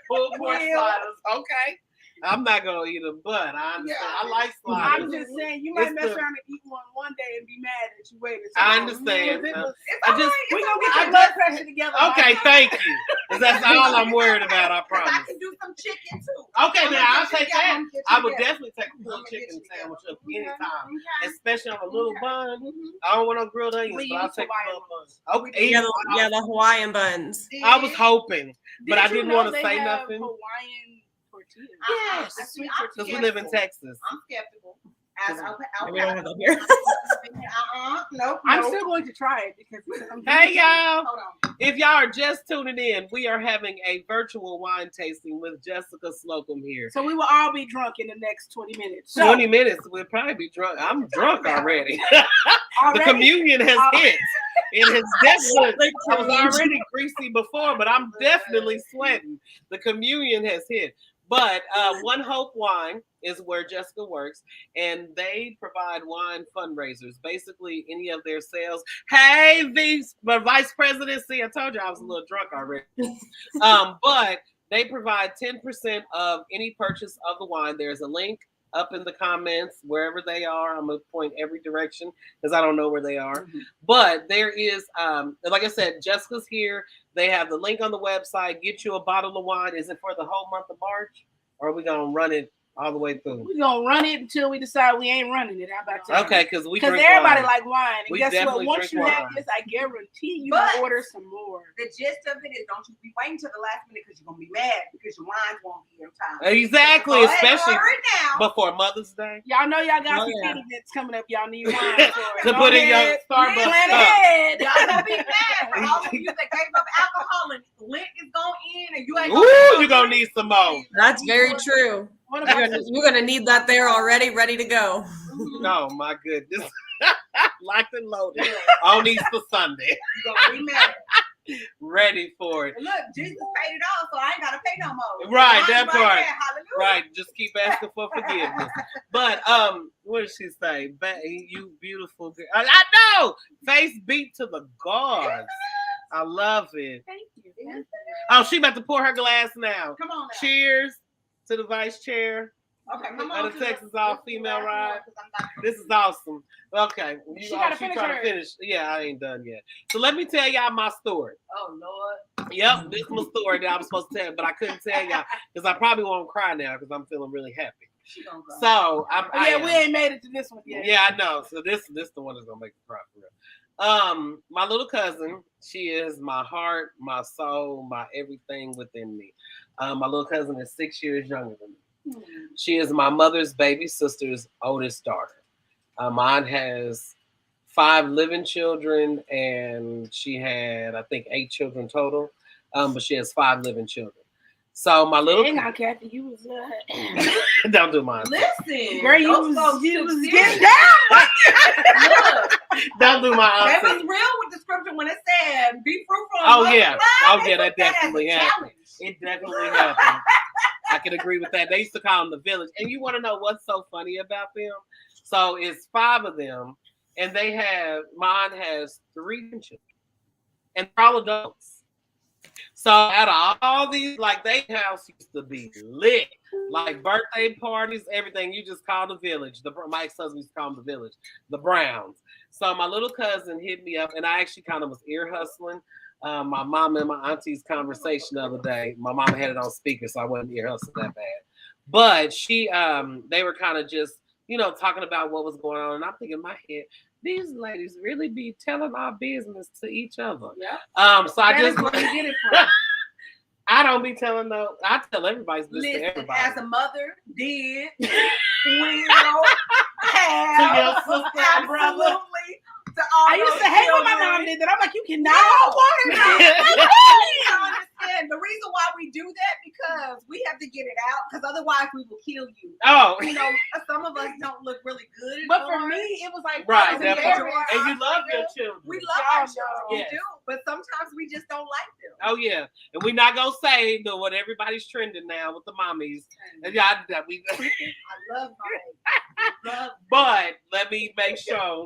pulled pork sliders. Okay. I'm not gonna eat them, but I like sliders. I'm just saying you might mess around and eat one day and be mad that you waited. So I understand. We're gonna I get your blood pressure together. Okay, thank you. That's all I'm worried about. I promise. I can do some chicken too. Okay, now I'll take that. I would definitely take a pulled chicken sandwich up anytime, especially on a little bun. I don't want no grilled onions, but I'll take a little bun. Okay, yeah, the Hawaiian buns. I was hoping, but I didn't want to say nothing. Hawaiian tortillas. Yes, because we live in Texas. I'm skeptical. We don't have them here. Nope. I'm still going to try it because hey y'all, if y'all are just tuning in, we are having a virtual wine tasting with Jessica Slocum here. So we will all be drunk in the next 20 minutes. 20 minutes, we'll probably be drunk. I'm drunk already. The communion has hit. It has definitely. I was already greasy before, but I'm definitely sweating. The communion has hit. But One Hope Wine is where Jessica works, and they provide wine fundraisers. Basically, any of their sales. Hey, Vice President. See, I told you I was a little drunk already. But they provide 10% of any purchase of the wine. There's a link up in the comments wherever they are. I'm gonna point every direction because I don't know where they are. But there is, like I said, Jessica's here. They have the link on the website. Get you a bottle of wine. Is it for the whole month of March, or are we gonna run it all the way through. We gonna run it until we decide we ain't running it. How about that? Okay, because everybody like wine. And We guess what? definitely Once drink you have wine. this, I guarantee you But will order some more. The gist of it is, don't you be waiting till the last minute because you're gonna be mad because your wines won't be in time. Exactly, Go ahead, especially order it now. before Mother's Day. Y'all know y'all got Oh, some yeah. kid events coming up. Y'all need wine for it. To Go put in your ahead. Starbucks Plan cup. ahead. Y'all gonna be mad for all of you that gave up alcohol and Lent is going in and you ain't Ooh, you're gonna need some more. That's very true. What You're about gonna, you're gonna need that there already, ready to go. No, my goodness. Locked and loaded on Easter Sunday. You're gonna be mad. Ready for it. And look, Jesus paid it all, so I ain't gotta pay no more. Right, So that mine's part. there. Hallelujah. Right, just keep asking for forgiveness. But what did she say? You beautiful girl. I know. Face beat to the gods. I love it. Thank you. Oh, she about to pour her glass now. Come on now. Cheers to the vice chair. Okay, come At on. the Texas all-female ride. 'cause I'm not- This is awesome. Okay. She gotta finish trying to hers. finish. Yeah, I ain't done yet. So let me tell y'all my story. Oh Lord. Yep, this is my story that I was supposed to tell, but I couldn't tell y'all because I probably won't cry now because I'm feeling really happy. She gonna go. So We ain't made it to this one yet. Yeah, I know. So this the one that's gonna make me cry for real. My little cousin, she is my heart, my soul, my everything within me. My little cousin is 6 years younger than me. She is my mother's baby sister's oldest daughter. Mine has 5 living children, and she had, I think, 8 children total. But she has 5 living children. So my little Hang on, Kathy, you was don't do mine. Listen, girl, you those was folks you took was serious. getting down. Look, Don't do my they was auntie. real with the scripture when it said, "Be fruitful." Oh, and yeah. multiply." Oh, They yeah, that took as a definitely happened. challenge. It definitely happened. I can agree with that. They used to call them the village. And you want to know what's so funny about them? So it's 5 of them, and mine has 3 children, and they're all adults. So out of all these, like, their house used to be lit, like birthday parties, everything. You just call the village. My ex-husband used to call them the village, the Browns. So my little cousin hit me up, and I actually kind of was ear hustling. My mom and my auntie's conversation the other day. My mama had it on speaker, so I wasn't ear hustling that bad. But they were kind of just, talking about what was going on, and I'm thinking in my head, these ladies really be telling our business to each other. Yeah. So I That just is where you get it from. I don't be telling no. I tell everybody's business to Listen, everybody. as a mother, did, will, To have, your sister and brother. absolutely. To all I used those to hate when my children. mom did that. I'm like, you cannot No. hold water. I understand. The reason why we do that because we have to get it out because otherwise we will kill you. Oh, You know, some of us don't look really good. But for me, it was like, right. I was That embarrassed. part. And you love your children. We love our Y'all children, know. we do, but sometimes we just don't like them. Oh yeah, and we're not gonna say what everybody's trending now with the mommies. And y'all, I love my love. but let me make sure.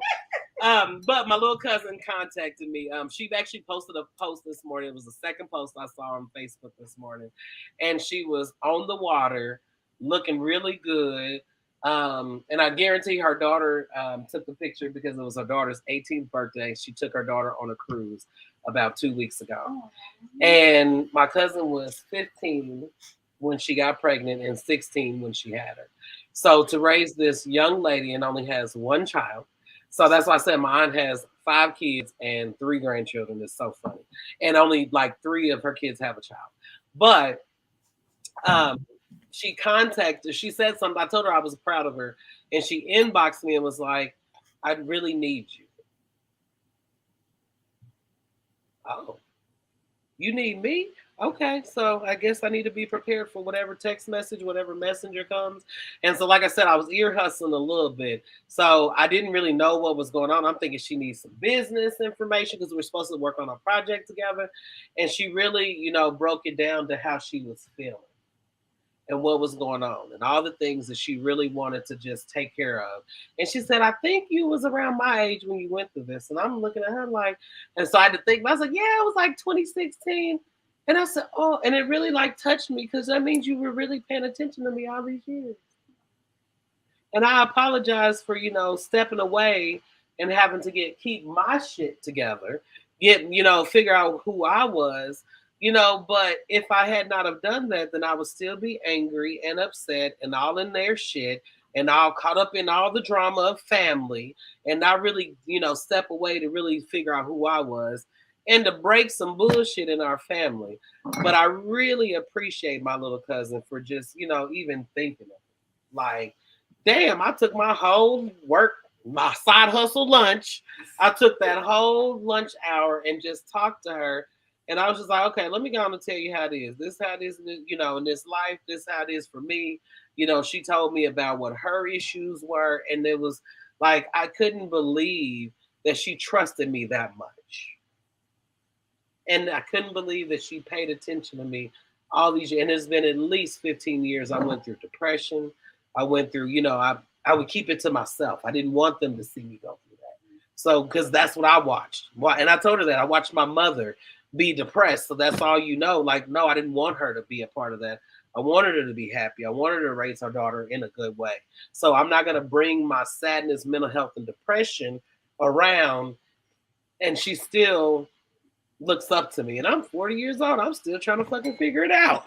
But my little cousin contacted me. She actually posted a post this morning. It was the second post I saw on Facebook this morning, and she was on the water, looking really good. And I guarantee her daughter took the picture because it was her daughter's 18th birthday. She took her daughter on a cruise about 2 weeks ago. And my cousin was 15 when she got pregnant and 16 when she had her. So to raise this young lady and only has 1 child. So that's why I said my aunt has 5 kids and 3 grandchildren. It's so funny. And only like 3 of her kids have a child. But she said something. I told her I was proud of her. And she inboxed me and was like, I really need you. Oh, you need me? Okay, so I guess I need to be prepared for whatever text message, whatever messenger comes. And so, like I said, I was ear hustling a little bit. So I didn't really know what was going on. I'm thinking she needs some business information because we're supposed to work on a project together. And she really, broke it down to how she was feeling and what was going on and all the things that she really wanted to just take care of. And she said, I think you was around my age when you went through this. And I'm looking at her like, and so I had to think, I was like, yeah, it was like 2016. And I said, oh, and it really touched me because that means you were really paying attention to me all these years. And I apologize for, stepping away and having to keep my shit together, figure out who I was, But if I had not have done that, then I would still be angry and upset and all in their shit and all caught up in all the drama of family and not really, step away to really figure out who I was and to break some bullshit in our family. But I really appreciate my little cousin for just, even thinking of it. Like, damn, I took my whole my side hustle lunch. I took that whole lunch hour and just talked to her. And I was just like, okay, let me go on and tell you how it is. This is how it is, in this life. This is how it is for me. She told me about what her issues were. And it was like, I couldn't believe that she trusted me that much. And I couldn't believe that she paid attention to me all these years. And it's been at least 15 years. I went through depression. I went through, I would keep it to myself. I didn't want them to see me go through that. So, because that's what I watched. And I told her that. I watched my mother be depressed. So that's all Like, no, I didn't want her to be a part of that. I wanted her to be happy. I wanted her to raise her daughter in a good way. So I'm not going to bring my sadness, mental health, and depression around. And she still looks up to me. And I'm 40 years old. I'm still trying to fucking figure it out.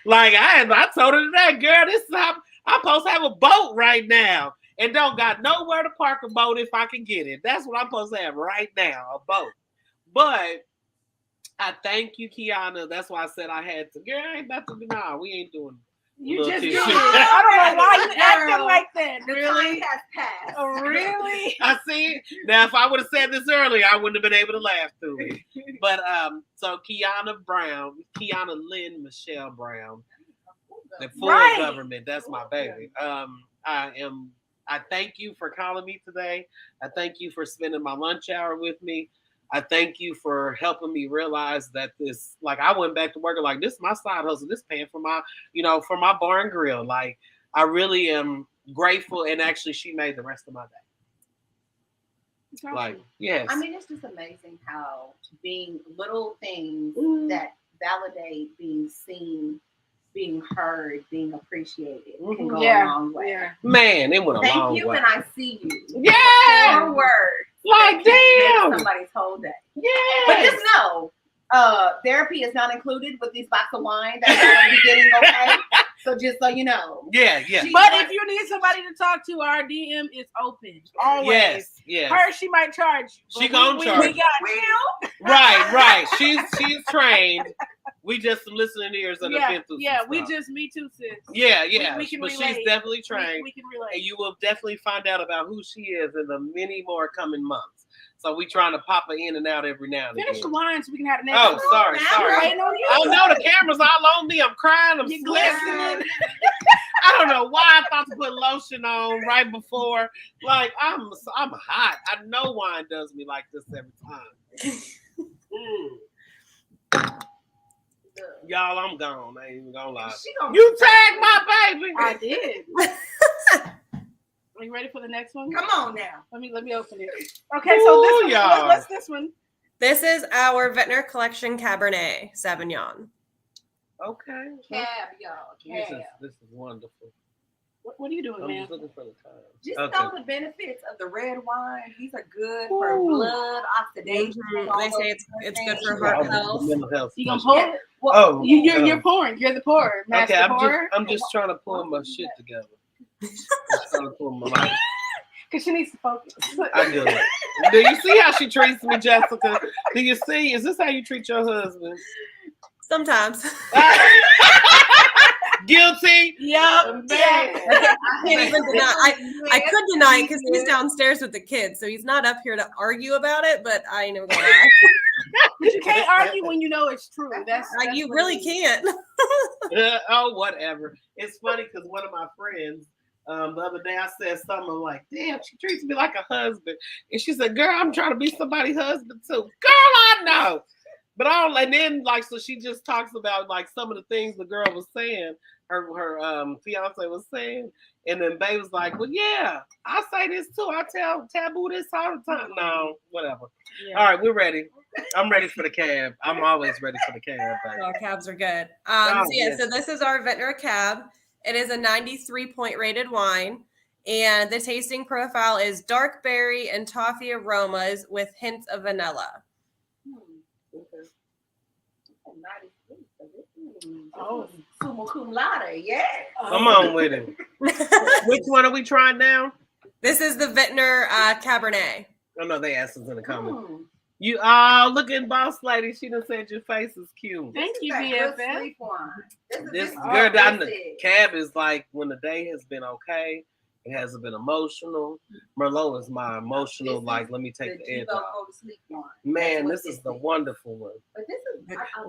Like I told her that, girl, this is how I'm supposed to have a boat right now and don't got nowhere to park a boat if I can get it. That's what I'm supposed to have right now, a boat. But I thank you, Kiana. That's why I said I had to. Girl, I ain't about to be. Nah, we ain't doing. You just did. shit. I don't know why you acting like that. The Really? time has passed. Oh, really? I see. Now, if I would have said this earlier, I wouldn't have been able to laugh through it. But so Kiana Lynn Michelle Brown, the full government. That's my baby. I thank you for calling me today. I thank you for spending my lunch hour with me. I thank you for helping me realize that this, like, I went back to work like this is my side hustle. This paying for my, for my bar and grill. Like, I really am grateful. And actually, she made the rest of my day. Awesome. Like, yes. I mean, it's just amazing how being little things that validate being seen, being heard, being appreciated can go a long way. Yeah. Man, it went a long way. Thank you, and I see you. Yeah. Your word. Like, damn. Somebody's whole day. Yeah. But just know, therapy is not included with these box of wine. That's at the beginning, okay? So just so you know. Yeah. But if you need somebody to talk to, our DM is open. Always. Yes. Her, she might charge you. She gonna charge. We got you. Right. She's trained. We just some listening ears and have been through some we stuff. just me too, sis. Yeah. We can But relate. she's definitely trained. We can relate. And you will definitely find out about who she is in the many more coming months. So we trying to pop her in and out every now and Finish again. the wine so we can have the next Oh, one. sorry. Waiting on you. Oh no, the camera's all on me. I'm crying. I'm You sweating. glistening. I don't know why I thought to put lotion on right before. Like I'm hot. I know wine does me like this every time. Y'all, I'm gone. I ain't even gonna lie. You tagged my baby. I did. Are you ready for the next one? Come on now. Let me open it. Okay, so this one, y'all. what's this one? This is our Vintner Collection Cabernet Sauvignon. Okay. Cab, y'all. This is wonderful. What are you doing, I'm man? just looking for the time. Just know the benefits of the red wine. These are good for blood oxidation. They say it's good for heart health. Mental health. You gonna pour it? Oh, You're pouring. You're the pourer. Master okay, pourer. I'm just trying to pull my shit together. Just trying to pull my life. Because she needs to focus. I do it. Do you see how she treats me, Jessica? Do you see? Is this how you treat your husband? Sometimes. Guilty. Yep. I can't even deny. I could deny it because he's downstairs with the kids, so he's not up here to argue about it. But I ain't even gonna lie. But you can't argue when you know it's true. That's you really can't. Oh, whatever. It's funny because one of my friends, the other day I said something like, damn, she treats me like a husband. And she said, girl, I'm trying to be somebody's husband too. Girl, I know. But and then so she just talks about like some of the things the girl was saying, her fiance was saying. And then Babe was like, well, yeah, I say this too. I tell Taboo this all the time. No, whatever. Yeah. All right, we're ready. I'm ready for the cab. I'm always ready for the cab. Baby. Oh, cabs are good. So this is our Vintner Cab. It is a 93-point rated wine. And the tasting profile is dark berry and toffee aromas with hints of vanilla. Oh. Summa cum laude, yeah. Come on with it. Which one are we trying now? This is the Vintner Cabernet. Oh no, they asked us in the comments. Mm. You look at boss lady. She done said your face is cute. Thank you, That good BFF. sleep wine. This is girl, good. Cab is like when the day has been okay. It hasn't been emotional. Merlot is my emotional. Let me take the edge off. Go to sleep wine. Man, this is the wonderful one. But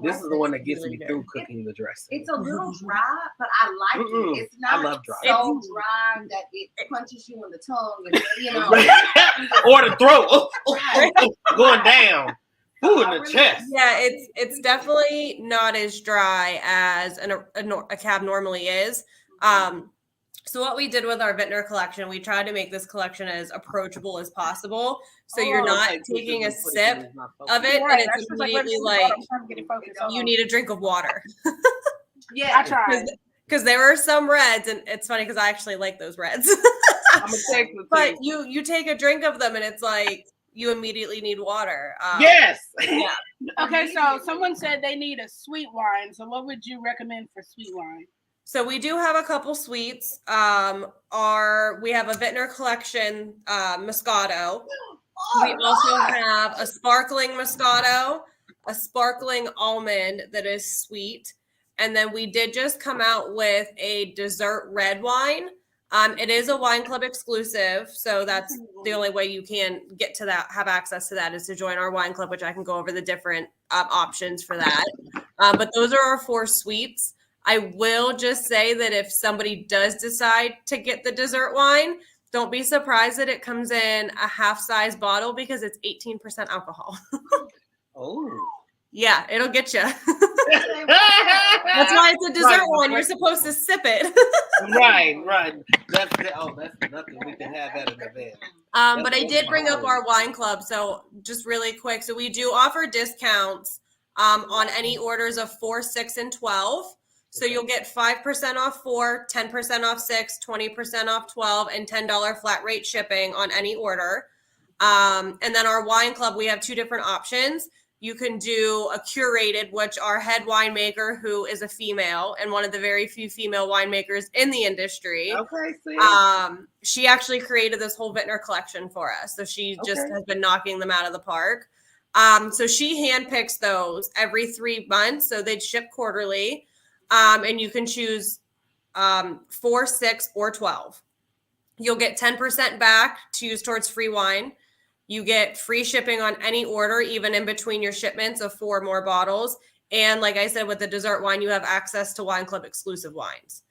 This is the one that gets me through cooking the dressing. It's a little dry, but I like it. It's not I love dry. so dry that it punches you in the tongue, and or the throat, going down. Ooh, in the chest. Yeah, it's definitely not as dry as a cab normally is. So what we did with our Vintner collection, we tried to make this collection as approachable as possible. So you're not taking a sip of it, and it's immediately like you need a drink of water. Yeah, I tried. Because there are some reds, and it's funny because I actually like those reds. But you take a drink of them, and it's like you immediately need water. Yes. Yeah. Okay, so someone said they need a sweet wine. So what would you recommend for sweet wine? So we do have a couple sweets. We have a Vintner collection Moscato. We also have a sparkling Moscato, a sparkling almond that is sweet, and then we did just come out with a dessert red wine. It is a wine club exclusive, so that's the only way you can get to that, have access to that, is to join our wine club, which I can go over the different options for that. But those are our 4 sweets. I will just say that if somebody does decide to get the dessert wine, don't be surprised that it comes in a half-size bottle because it's 18% alcohol. Oh. Yeah, it'll get you. That's why it's a dessert one. You're supposed to sip it. Right. That's nothing. We can have that in the bed. But I did bring up our wine club. So just really quick. So we do offer discounts on any orders of 4, 6, and 12. So you'll get 5% off 4, 10% off 6, 20% off 12, and $10 flat rate shipping on any order. And then our wine club, we have 2 different options. You can do a curated, which our head winemaker, who is a female and one of the very few female winemakers in the industry. Okay, see. She actually created this whole Vintner collection for us. So she just has been knocking them out of the park. So she handpicks those every 3 months. So they'd ship quarterly. And you can choose 4, 6, or 12. You'll get 10% back to use towards free wine. You get free shipping on any order, even in between your shipments of 4 more bottles. And like I said, with the dessert wine, you have access to Wine Club exclusive wines.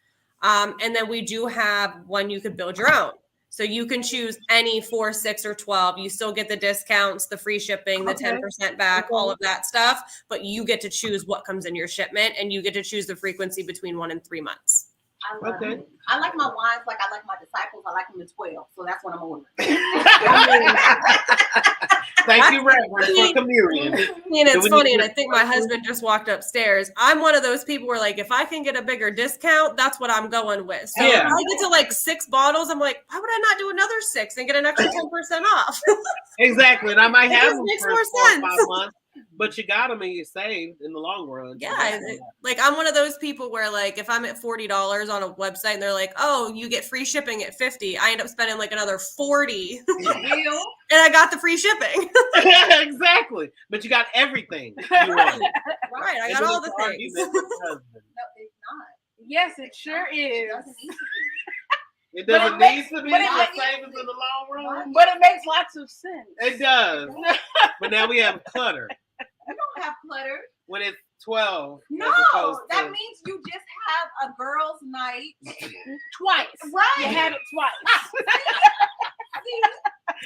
And then we do have one you could build your own. So you can choose any 4, 6, or 12. You still get the discounts, the free shipping, the 10% back, all of that stuff. But you get to choose what comes in your shipment, and you get to choose the frequency between 1 and 3 months. I love it. I like my wines like I like my disciples. I like them in 12. So that's what I'm ordering. Thank you, Reverend, for communion. And it's funny, and I think my husband just walked upstairs. I'm one of those people where, like, if I can get a bigger discount, that's what I'm going with. So if I get to like 6 bottles, I'm like, why would I not do another 6 and get an extra 10% off? Exactly, and I might have them makes for more 4 or sense. 5 months. But you got them and you saved in the long run. Yeah, like I'm one of those people where, like, if I'm at $40 on a website and they're like, "Oh, you get free shipping at $50," I end up spending like another $40, and I got the free shipping. Exactly, but you got everything. You want. Right, I got all the things. No, it's not. Yes, it sure is. It doesn't need to be. It doesn't need to be for savings in the long run. But it makes lots of sense. It does. But now we have clutter. You don't have clutter. When it's 12. No, that means you just have a girls' night twice. Right. You had it twice.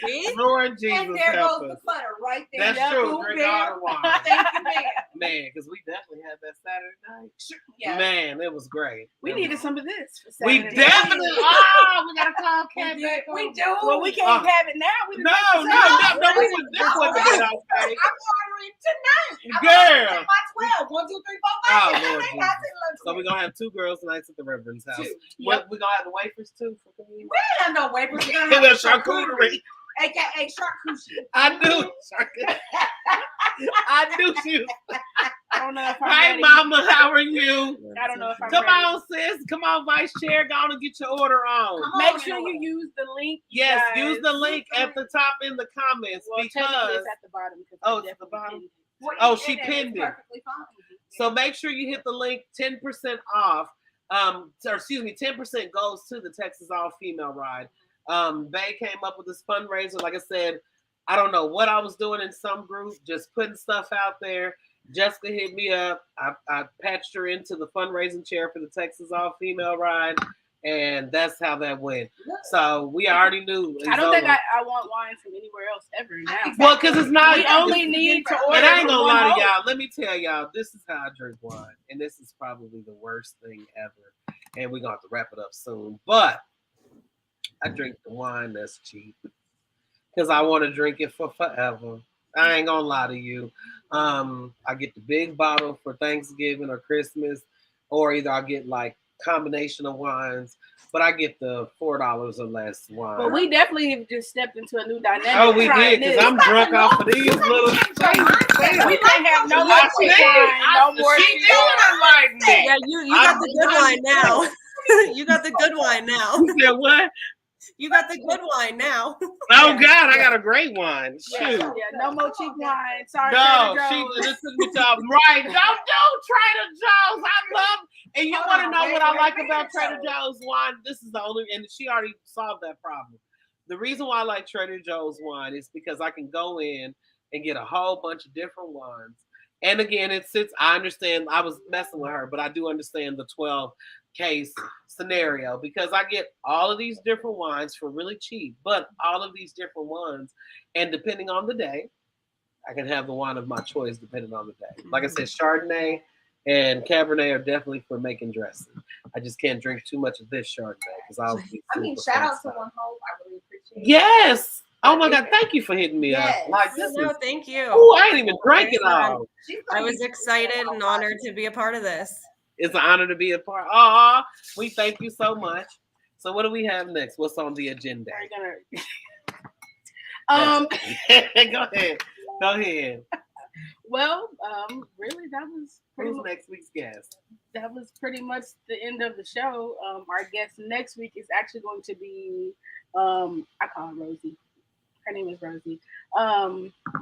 See? Lord Jesus, and there help goes us. the clutter right there. That's true. Drink all the wine. Thank you, man. Man, because we definitely had that Saturday night. Sure. Yeah. Man, it was great. We needed some of this for We Saturday. definitely. Oh, we gotta call Cat back. We do. Well, we can't have it now. We No, this wasn't okay. I'm ordering tonight. Girl. I'm my 12. 1, 2, 3, 4, 5. Oh, Lord Jesus. So we're gonna have 2 girls nights at the Reverend's house. 2. What, we gonna have the wafers too for communion? We ain't have no wafers. We're Give gonna have us charcuterie. AKA charcuterie. I knew charcuterie. I knew she was. don't know if I'm Hi, ready. Mama. How are you? I don't know if I'm Come ready. on, sis. Come on, Vice Chair. Go on and get your order on. Make sure you use the link. Yes, guys. use the link at the top in the comments Well, technically because it's at the bottom. it's at the bottom. What Oh, you she did, pinned it. perfectly fine. So make sure you hit the link. 10% off. Or excuse me, 10% goes to the Texas All Female Ride. They came up with this fundraiser. Like I said, I don't know what I was doing in some group, just putting stuff out there. Jessica hit me up. I patched her into the fundraising chair for the Texas All Female Ride, and that's how that went. So we already knew. I don't think I want wine from anywhere else ever now. Well, because it's not. We only need to order. And I ain't gonna lie to one y'all. Let me tell y'all, this is how I drink wine, and this is probably the worst thing ever. And we're gonna have to wrap it up soon. But I drink the wine that's cheap because I want to drink it for forever. I ain't gonna lie to you. I get the big bottle for Thanksgiving or Christmas, or either I get like combination of wines, but I get the $4 or less wine. But we definitely have just stepped into a new dynamic. Oh, we did, because I'm drunk off of these little. We can't have no more cheap wine, no more She cheap doing wine. it like me. Yeah, you got the good wine now. You got the good wine now. You said what? You got the good wine now. Oh God, I got a great one. Shoot. Yeah, no more cheap wine. Sorry, No, Trader she Joe's. this took me to right. Don't do Trader Joe's. I love, and you want to know what I like about Trader Joe's wine? This is the only, and she already solved that problem. The reason why I like Trader Joe's wine is because I can go in and get a whole bunch of different wines. And again, it sits. I understand. I was messing with her, but I do understand the 12 case scenario because I get all of these different wines for really cheap, but all of these different ones, and depending on the day, I can have the wine of my choice depending on the day. Like I said, Chardonnay and Cabernet are definitely for making dressing. I just can't drink too much of this Chardonnay because I'll be. I mean, shout out to One Hope. I really appreciate it. Yes. Oh my God! Thank you for hitting me up. Like this No, is. thank you. Oh, I ain't even drank it all. I was excited and honored to be a part of this. It's an honor to be a part. Oh, we thank you so much. So what do we have next? What's on the agenda? Go ahead. Go ahead. Well, really, that was pretty Who's much, next week's guest? that was pretty much the end of the show. Our guest next week is actually going to be, I call her Rosie. Her name is Rosie.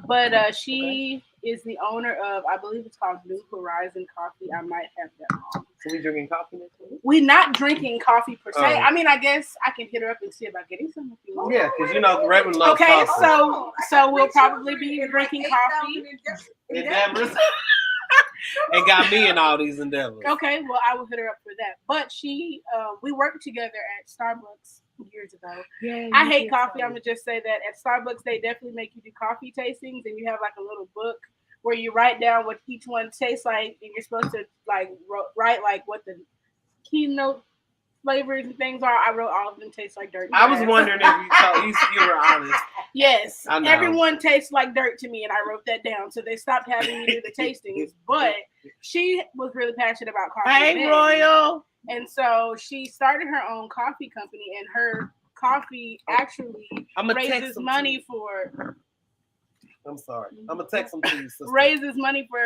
But she is the owner of, I believe it's called New Horizon Coffee. I might have that wrong. So we drinking coffee next week? We're not drinking coffee per se. Oh. I mean, I guess I can hit her up and see about getting some. If you want. Yeah, because you know Reverend loves Okay, coffee. so we'll probably be drinking coffee. Endeavors. And got me in all these endeavors. Okay, well, I will hit her up for that. But she, we worked together at Starbucks years ago. Yeah, I hate coffee. I'm gonna just say that at Starbucks they definitely make you do coffee tastings, and you have like a little book where you write down what each one tastes like, and you're supposed to like write like what the keynote flavors and things are. I wrote all of them taste like dirt. I was wondering if you were honest. Yes, I know. everyone tastes like dirt to me, and I wrote that down. So they stopped having me do the tastings. But she was really passionate about coffee. Hey, then. Royal. And so she started her own coffee company, and her coffee actually raises money for. I'm sorry. I'm gonna text them to you, sister. Raises money for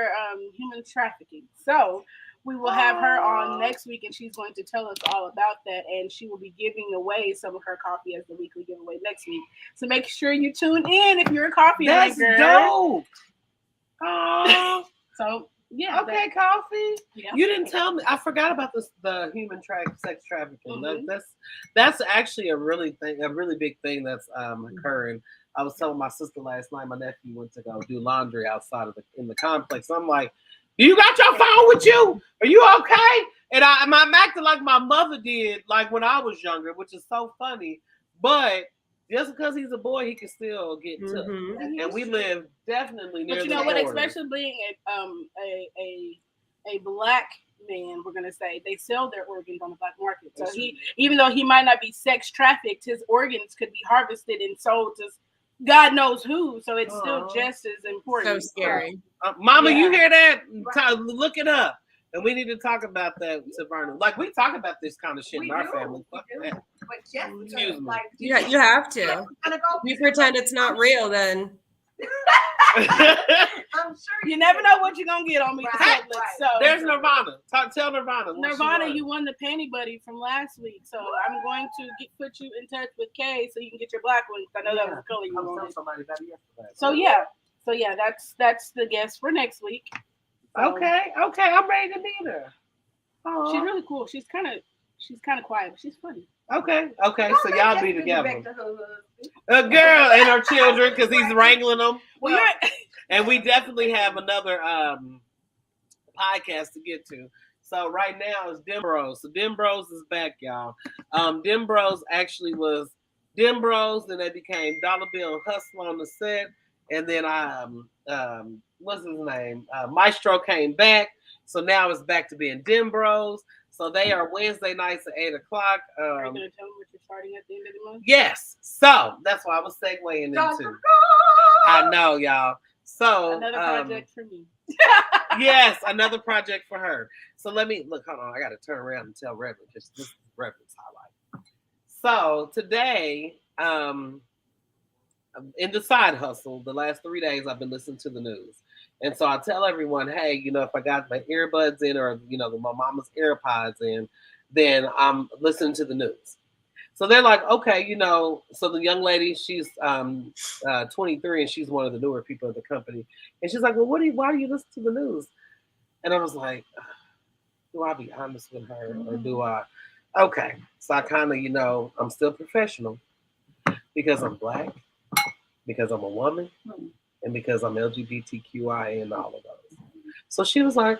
human trafficking. So we will have her on next week, and she's going to tell us all about that. And she will be giving away some of her coffee as the weekly giveaway next week. So make sure you tune in if you're a coffee drinker. That's dope. Oh. So yeah. Okay, coffee. Yeah. You didn't tell me. I forgot about this. The human sex trafficking. Mhm. That's actually a really big thing that's occurring. I was telling my sister last night. My nephew went to go do laundry outside of in the complex. I'm like, "You got your phone with you? Are you okay?" And I'm acting like my mother did, like when I was younger, which is so funny. But just because he's a boy, he can still get took. And we live definitely near. But you know what? Especially being a black man, we're gonna say they sell their organs on the black market. So he, even though he might not be sex trafficked, his organs could be harvested and sold to God knows who. So it's still just as important. So scary. Mama, you hear that? Look it up. And we need to talk about that to Vernon. Like, we talk about this kind of shit in our family. Fuck that. But Jessica, Excuse me. like, Yeah, you have to. You pretend it's not real, then I'm sure You never know what you're gonna get on me. Right, Subletts. right. So There's Nirvana. Tell Nirvana. what she Nirvana, won. you won the panty buddy from last week, so I'm going to put you in touch with Kay so you can get your black one. I know that was the color you I was telling wanted. somebody about it yesterday. So yeah, that's the guest for next week. So, Okay, I'm ready to meet her. she's really cool. She's kind of quiet, but she's funny. Okay. Don't So let y'all Jessica be get together. back to her husband. A girl and her children, because he's wrangling them. Well, And we definitely have another podcast to get to. So right now it's Dem Bros. So Dem Bros is back, y'all. Dem Bros actually was Dem Bros, then they became Dollar Bill and Hustle on the set, and then what's his name? Maestro came back. So now it's back to being Dem Bros. So they are Wednesday nights at 8 o'clock. are you gonna tell me what you're starting at the end of the month? Yes. So that's what I was segueing into. I know, y'all. So Another project for me. yes, another project for her. So let me look. Hold on, I got to turn around and tell Reverend because this is Reverend's highlight. So today, in the side hustle, the last 3 days I've been listening to the news, and so I tell everyone, hey, if I got my earbuds in or my mama's AirPods in, then I'm listening to the news. So they're like, okay, so the young lady, she's 23 and she's one of the newer people at the company. And she's like, well, why do you listen to the news? And I was like, do I be honest with her or do I? Okay. So I kind of, I'm still professional because I'm Black, because I'm a woman, and because I'm LGBTQI and all of those. So she was like,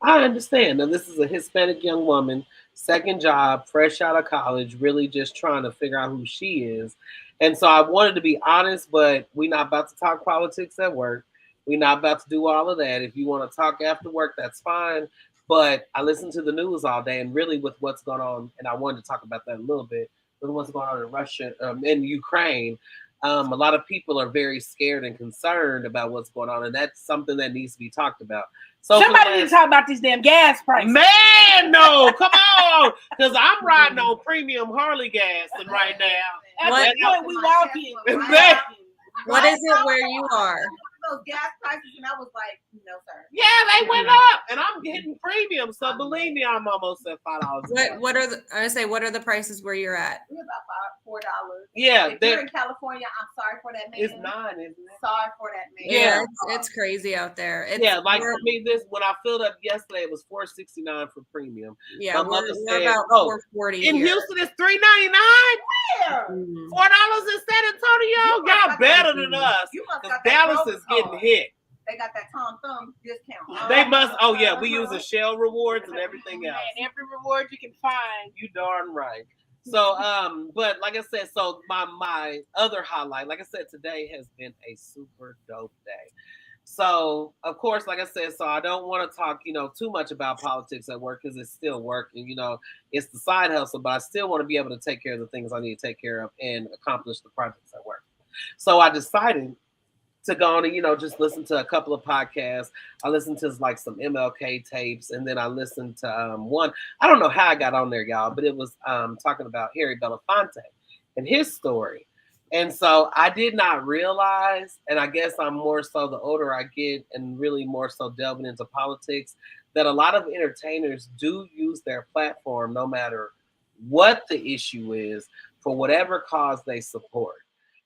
I understand. Now, this is a Hispanic young woman, second job, fresh out of college, really just trying to figure out who she is. And so I wanted to be honest, but we're not about to talk politics at work. We're not about to do all of that. If you want to talk after work, that's fine. But I listen to the news all day, and really with what's going on, and I wanted to talk about that a little bit, with what's going on in Russia, in Ukraine. A lot of people are very scared and concerned about what's going on, and that's something that needs to be talked about. So somebody needs to talk about these damn gas prices. Man, no, come on, because I'm riding on premium Harley gas right now. At this point, we walking. What is it where you are? Those gas prices, and I was like, no, sir. Yeah, they went up, and I'm getting premium. So believe me, I'm almost at $5. What are the prices where you're at? We're about $4. Yeah, if you're in California, I'm sorry for that man. It's $9, isn't it? Sorry for that man. Yeah, it's crazy out there. Like for me, when I filled up yesterday, it was $4.69 for premium. Yeah, we're said, about $4.40 in here. Houston. It's $3.99. Where? $4 in San Antonio. Y'all better than us. Because Dallas is getting hit. They got that Tom Thumb discount. They must. Oh yeah, we use the Shell rewards and everything else. And every reward you can find. You darn right. So, but like I said, so my other highlight, like I said, today has been a super dope day. So, of course, like I said, so I don't want to talk, too much about politics at work because it's still work and, it's the side hustle, but I still want to be able to take care of the things I need to take care of and accomplish the projects at work. So I decided to go on and, just listen to a couple of podcasts. I listened to like some MLK tapes, and then I listened to one. I don't know how I got on there, y'all, but it was talking about Harry Belafonte and his story. And so I did not realize, and I guess I'm more so the older I get and really more so delving into politics, that a lot of entertainers do use their platform, no matter what the issue is, for whatever cause they support.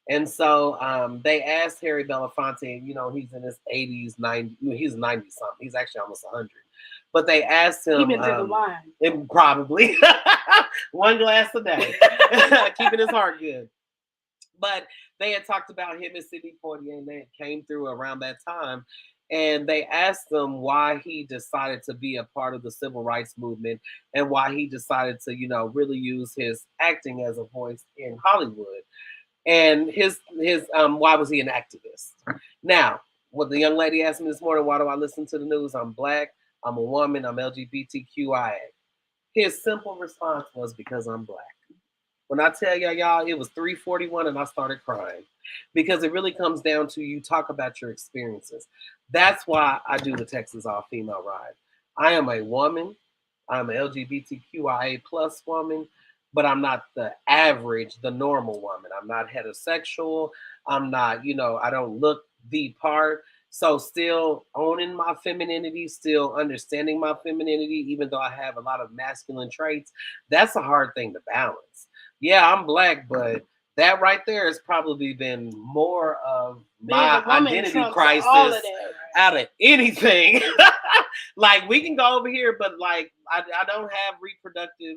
And so they asked Harry Belafonte, he's in his 80s, 90s, he's 90 something. He's actually almost 100. But they asked him, keeping to the line. Probably one glass a day, keeping his heart good. But they had talked about him and Sidney Poitier, and they came through around that time. And they asked him why he decided to be a part of the civil rights movement and why he decided to, really use his acting as a voice in Hollywood. And his why was he an activist? Now, what the young lady asked me this morning, why do I listen to the news? I'm Black, I'm a woman, I'm LGBTQIA. His simple response was because I'm Black. When I tell y'all, it was 3:41 and I started crying because it really comes down to you talk about your experiences. That's why I do the Texas All Female Ride. I am a woman. I'm an LGBTQIA plus woman. but I'm not the average, the normal woman. I'm not heterosexual. I'm not, I don't look the part. So still owning my femininity, still understanding my femininity, even though I have a lot of masculine traits, that's a hard thing to balance. Yeah, I'm black, but that right there has probably been more of my identity crisis out of anything. Like we can go over here, but like I don't have reproductive,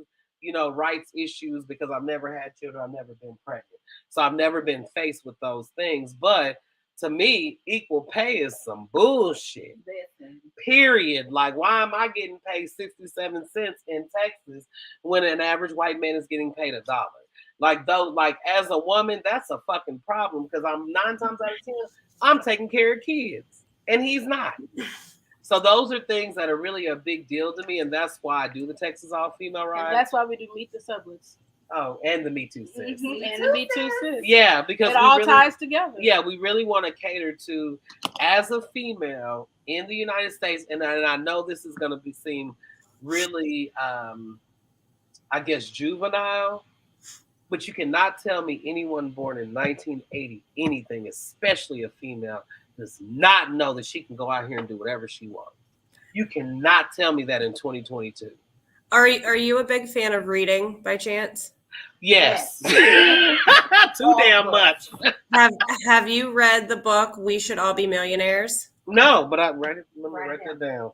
rights issues because I've never had children. I've never been pregnant. So I've never been faced with those things. But to me, equal pay is some bullshit. Period. Like, why am I getting paid 67 cents in Texas when an average white man is getting paid $1? Like, though, like as a woman, that's a fucking problem because I'm 9 times out of 10, I'm taking care of kids and he's not. So those are things that are really a big deal to me, and that's why I do the Texas All Female Ride. And that's why we do Meet the Subletts. Oh, and the Me Too Sis. Mm-hmm. And the Me Too Sis. Yeah, because it all ties together. Yeah, we really want to cater to, as a female in the United States, and I know this is going to seem really, I guess, juvenile, but you cannot tell me anyone born in 1980 anything, especially a female, does not know that she can go out here and do whatever she wants. You cannot tell me that in 2022. Are you a big fan of reading by chance? Yes. Too damn much. Have you read the book We Should All Be Millionaires? No, but I read it. Let me write that down.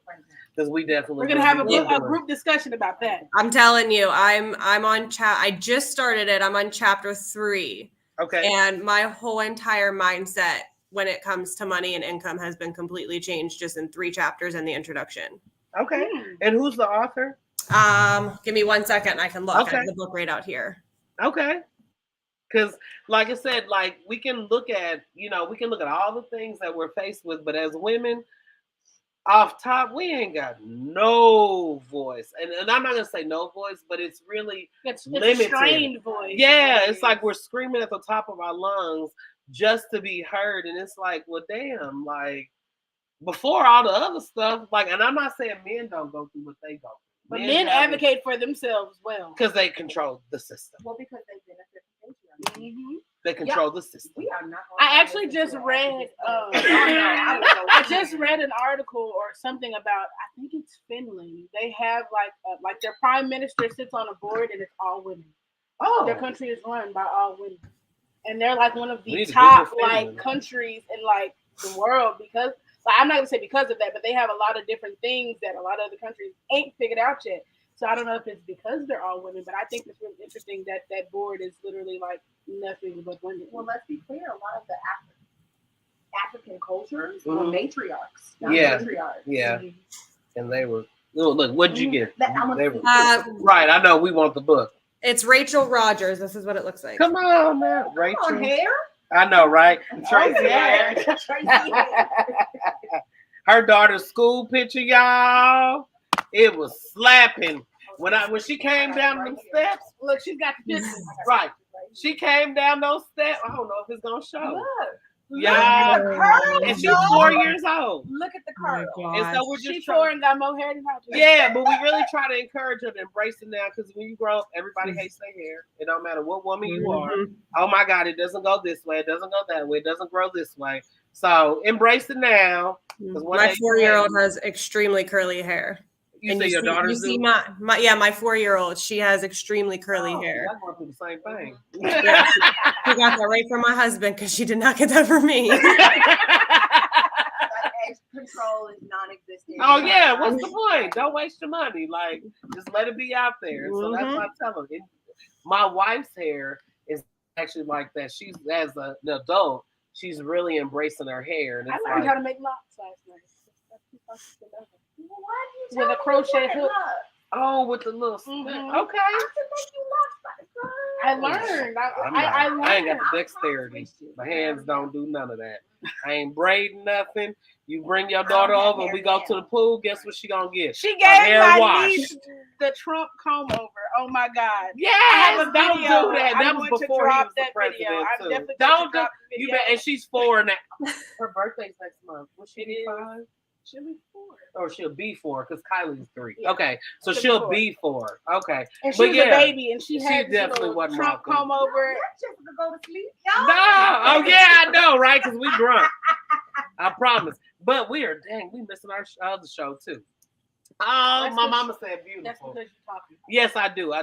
Because we're gonna have a group discussion about that. I'm telling you, I'm on I just started it. I'm on chapter 3. Okay. And my whole entire mindset when it comes to money and income has been completely changed just in 3 chapters and the introduction. Okay. And who's the author? Give me 1 second. I can look. Okay. I have the book right out here. Okay. Because, like I said, like we can look at all the things that we're faced with, but as women, off top, we ain't got no voice. And I'm not gonna say no voice, but it's really limited. A strained voice. Yeah, it's like we're screaming at the top of our lungs just to be heard. And it's like, well, damn, like before all the other stuff, like, and I'm not saying men don't go through what they go through. But men advocate for themselves well. Because they control the system. Well, because they benefit from patriarchy. Mm-hmm. They control the system. We are not. I actually just read. I just read an article or something about. I think it's Finland. They have like their prime minister sits on a board and it's all women. Oh, their country is run by all women, and they're like one of the top countries in like the world because. Like, I'm not gonna say because of that, but they have a lot of different things that a lot of other countries ain't figured out yet. So I don't know if it's because they're all women, but I think it's really interesting that that board is literally like nothing but women. Well, let's be clear. A lot of the African cultures were matriarchs, not matriarchs. Yeah, and they were. Look, what'd you get? Right, I know. We want the book. It's Rachel Rogers. This is what it looks like. Come on, man, Rachel. Come on, hair. I know, right? Tracy hair. Her daughter's school picture, y'all. It was slapping. When she came down them steps. Look, she's got the picture. Right. She came down those steps. I don't know if it's gonna show. Look. Yeah. Curls, and she's 4 years old. Look at the curl. And so we're just she's 4 and got more hair than I do. Yeah, but we really try to encourage her to embrace it now because when you grow up, everybody hates their hair. It don't matter what woman you are. Oh my God, it doesn't go this way. It doesn't go that way. It doesn't grow this way. So embrace it now. My 4-year-old has extremely curly hair. You see your daughter? You see my 4-year-old. She has extremely curly hair. I'm going through the same thing. Yeah, she got that right from my husband because she did not get that from me. Control is non-existent. Oh yeah, what's the point? Don't waste your money. Like, just let it be out there. So that's what I tell her. My wife's hair is actually like that. She's as an adult, she's really embracing her hair. And I learned how to make locks last night. Why do you with a crochet hook? Oh, with the little okay. I learned. I learned. I ain't got the dexterity. My hands don't do none of that. I ain't braiding nothing. You bring your daughter over and we go to the pool. Guess what she gonna get? She gave my niece the Trump comb over. Oh my God! Yes, don't do that. That was before he was the president too. Don't do you bet. And she's 4 now. Her birthday's next month. Was she 5? She'll be 4. Or she'll be 4 because Kylie's 3. Yeah. Okay, so She'll she'll be be 4. Okay, And she but was yeah, a baby, and she she had this definitely little wasn't Trump walking. comb over. Jessica go to sleep. No, oh yeah, I know, right? Because we drunk. I promise. But we missing our other show too. Oh, That's my because- mama said That's beautiful. because you're talking. Yes, I do.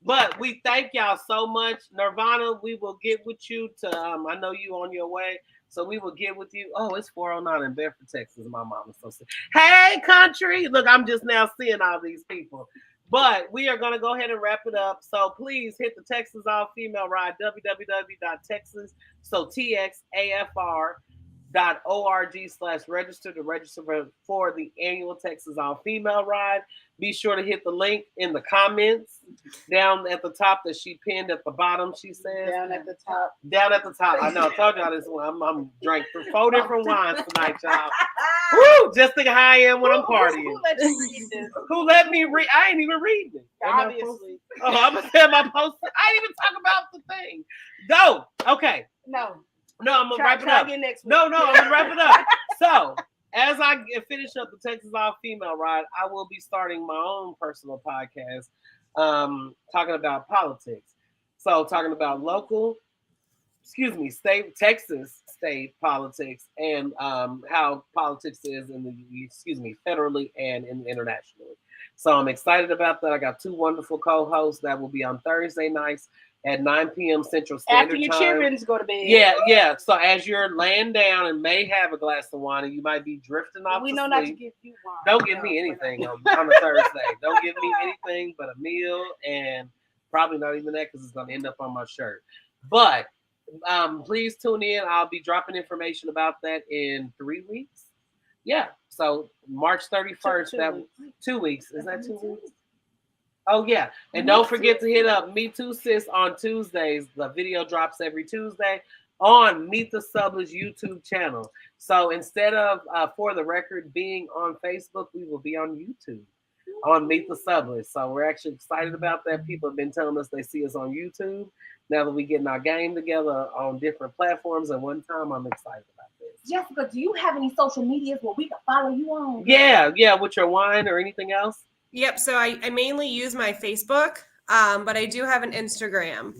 But we thank y'all so much. Nirvana, we will get with you to, I know you on your way, so we will get with you. Oh, it's 409 in Bedford, Texas. My mama's so sick. Hey, country. Look, I'm just now seeing all these people. But we are going to go ahead and wrap it up. So please hit the Texas All Female Ride, www.texas, so TXAFR.org/register to register for the annual Texas All Female Ride. Be sure to hit the link in the comments down at the top that she pinned at the bottom. She says Down at the top. Down at the top. I know. I told y'all this one. I'm drank 4 different wines tonight, y'all. Woo! Just think how I am when I'm partying. Who let you read this? Who let me read? I ain't even reading it. Obviously. Oh, I'm gonna tell my post. I ain't even talk about the thing. Go. Okay. No. No, I'm gonna wrap it Try up. again next week. No, I'm gonna wrap it up. So, as I finish up the Texas All Female Ride, I will be starting my own personal podcast, talking about politics. So, talking about Texas state politics and how politics is in the federally and internationally. So I'm excited about that. I got 2 wonderful co-hosts that will be on Thursday nights at 9 p.m. Central Standard After your Time. children go to bed. Yeah. So as you're laying down and may have a glass of wine and you might be drifting off We to know sleep. not to give you wine. Don't give me anything on a Thursday. Don't give me anything but a meal, and probably not even that because it's going to end up on my shirt. But please tune in. I'll be dropping information about that in 3 weeks. Yeah. So March 31st, 2 weeks. Is that 2 weeks? Oh, yeah. And don't forget to hit up Me Too Sis on Tuesdays. The video drops every Tuesday on Meet the Subletts YouTube channel. So instead of For the Record being on Facebook, we will be on YouTube on Meet the Subletts. So we're actually excited about that. People have been telling us they see us on YouTube. Now that we're getting our game together on different platforms at one time, I'm excited about this. Jessica, do you have any social medias where we can follow you on? Yeah, with your wine or anything else? Yep. So I mainly use my Facebook, but I do have an Instagram,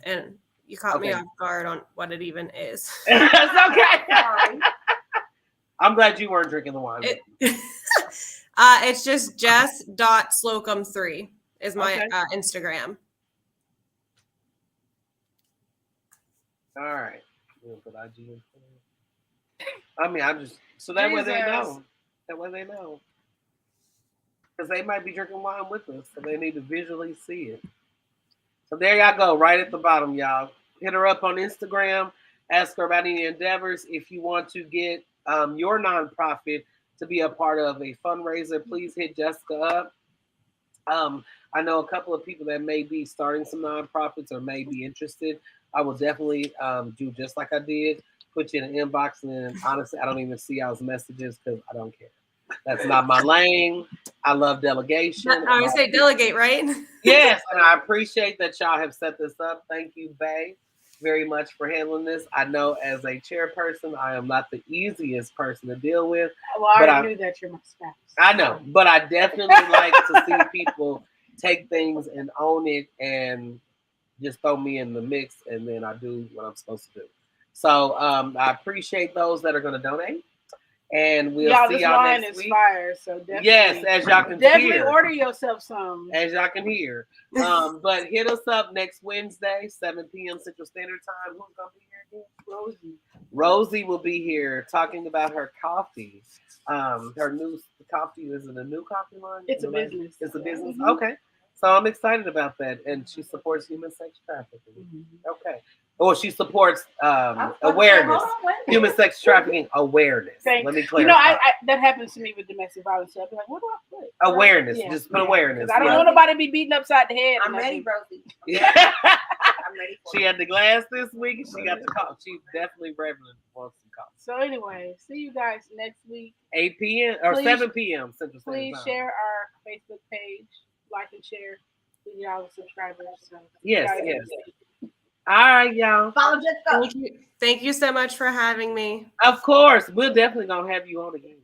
and you caught me off guard on what it even is. That's okay. Sorry. I'm glad you weren't drinking the wine. It's just jess.slocum3 is my Instagram. All right. I mean, I'm just so that way they know. That way they know. Because they might be drinking wine with us, so they need to visually see it. So there y'all go, right at the bottom, y'all. Hit her up on Instagram. Ask her about any endeavors. If you want to get your nonprofit to be a part of a fundraiser, please hit Jessica up. I know a couple of people that may be starting some nonprofits or may be interested. I will definitely do just like I did. Put you in an inbox, and then honestly, I don't even see y'all's messages because I don't care. That's not my lane. I love delegation. I would say delegate, right? Yes, and I appreciate that y'all have set this up. Thank you, Bae, very much for handling this. I know as a chairperson, I am not the easiest person to deal with. Well, I already knew that you're my spouse. I know, but I definitely like to see people take things and own it and just throw me in the mix, and then I do what I'm supposed to do. So I appreciate those that are going to donate. And we'll see y'all next week. Fire, so definitely, yes, as y'all can definitely hear. Order yourself some. As y'all can hear. But hit us up next Wednesday, 7 p.m. Central Standard Time. Who's going to be here again? Rosie will be here talking about her coffee. Her new coffee, is it a new coffee line? It's a business. It's a business? Mm-hmm. Okay. So I'm excited about that. And she supports human sex trafficking. Mm-hmm. Okay. Or she supports awareness, human sex trafficking awareness. Let me clarify. You know, I that happens to me with domestic violence. So I'll be like, what do I put? Awareness. Yeah. Just put awareness. I don't want nobody to be beaten upside the head. I'm ready, Rosie. Yeah. I'm ready for she had the glass this week. She got the call. She definitely regularly wants some coffee. So anyway, see you guys next week. 8 p.m. or 7 p.m. Central Standard Time. Please share our Facebook page, like and share. We get all the subscribers. So yes. All right, y'all. Follow Jessica. Thank you so much for having me. Of course. We're definitely going to have you on again.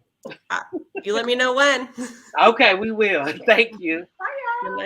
You let me know when. Okay, we will. Thank you. Bye, y'all.